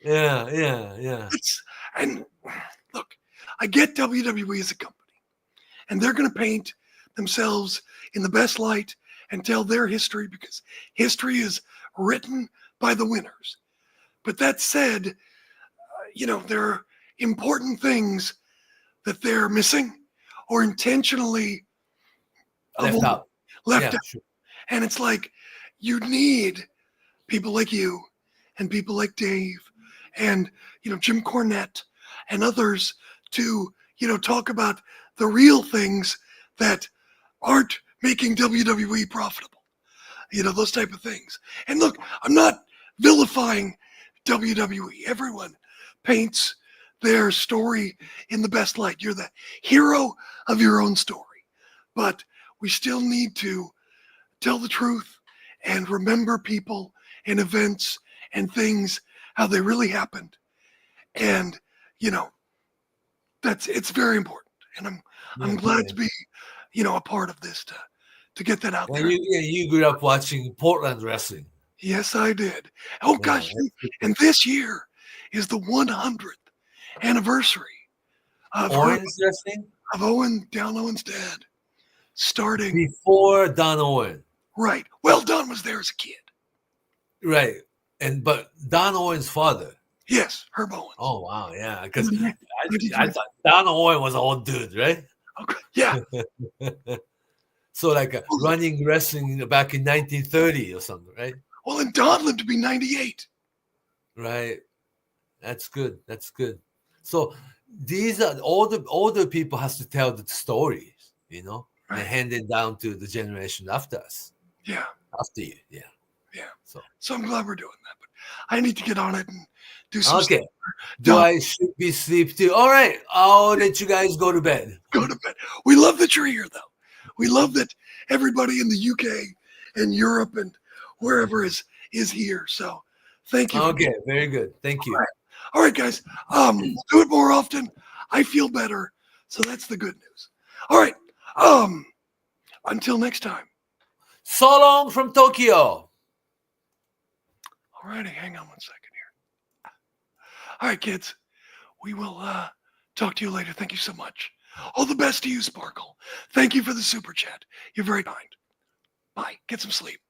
Yeah. And look, I get WWE as a company, and they're going to paint themselves in the best light and tell their history, because history is written by the winners. But that said, there are important things that they're missing or intentionally left out. Sure. And it's like, you need people like you and people like Dave and, Jim Cornette and others to, talk about the real things that aren't making WWE profitable, those type of things. And look, I'm not vilifying WWE. Everyone paints their story in the best light. You're the hero of your own story. But we still need to tell the truth and remember people and events and things, how they really happened. And, it's very important. And I'm glad to be, a part of this to get that out there. You grew up watching Portland wrestling. Yes, I did. Oh Yeah, gosh, and this year is the 100th anniversary of Owens wrestling Down Owen's dad starting. before Don Owen. Right. Well, Don was there as a kid. Right. But Don Owen's father. Yes, Herb Owens. Oh wow, yeah. Because Mhm. I thought Don Owen was an old dude, right? Okay. Yeah. So like running wrestling back in 1930 or something, right? Well, and Don lived to be 98. Right. That's good. That's good. So these are older people has to tell the stories, Right. and hand it down to the generation after us, Yeah. after you. Yeah. Yeah. So I'm glad we're doing that. But I need to get on it and do some okay. stuff. Do Don, I should be sleep too? All right. I'll let you guys go to bed. go to bed. We love that you're here, though. We love that everybody in the UK and Europe and wherever is here. So thank you. Okay. Very good. Thank you. All right, guys. We'll do it more often. I feel better. So that's the good news. All right. Until next time. So long from Tokyo. All righty. Hang on one second here. All right, kids. We will talk to you later. Thank you so much. All the best to you, Sparkle. Thank you for the super chat. You're very kind. Bye. Get some sleep.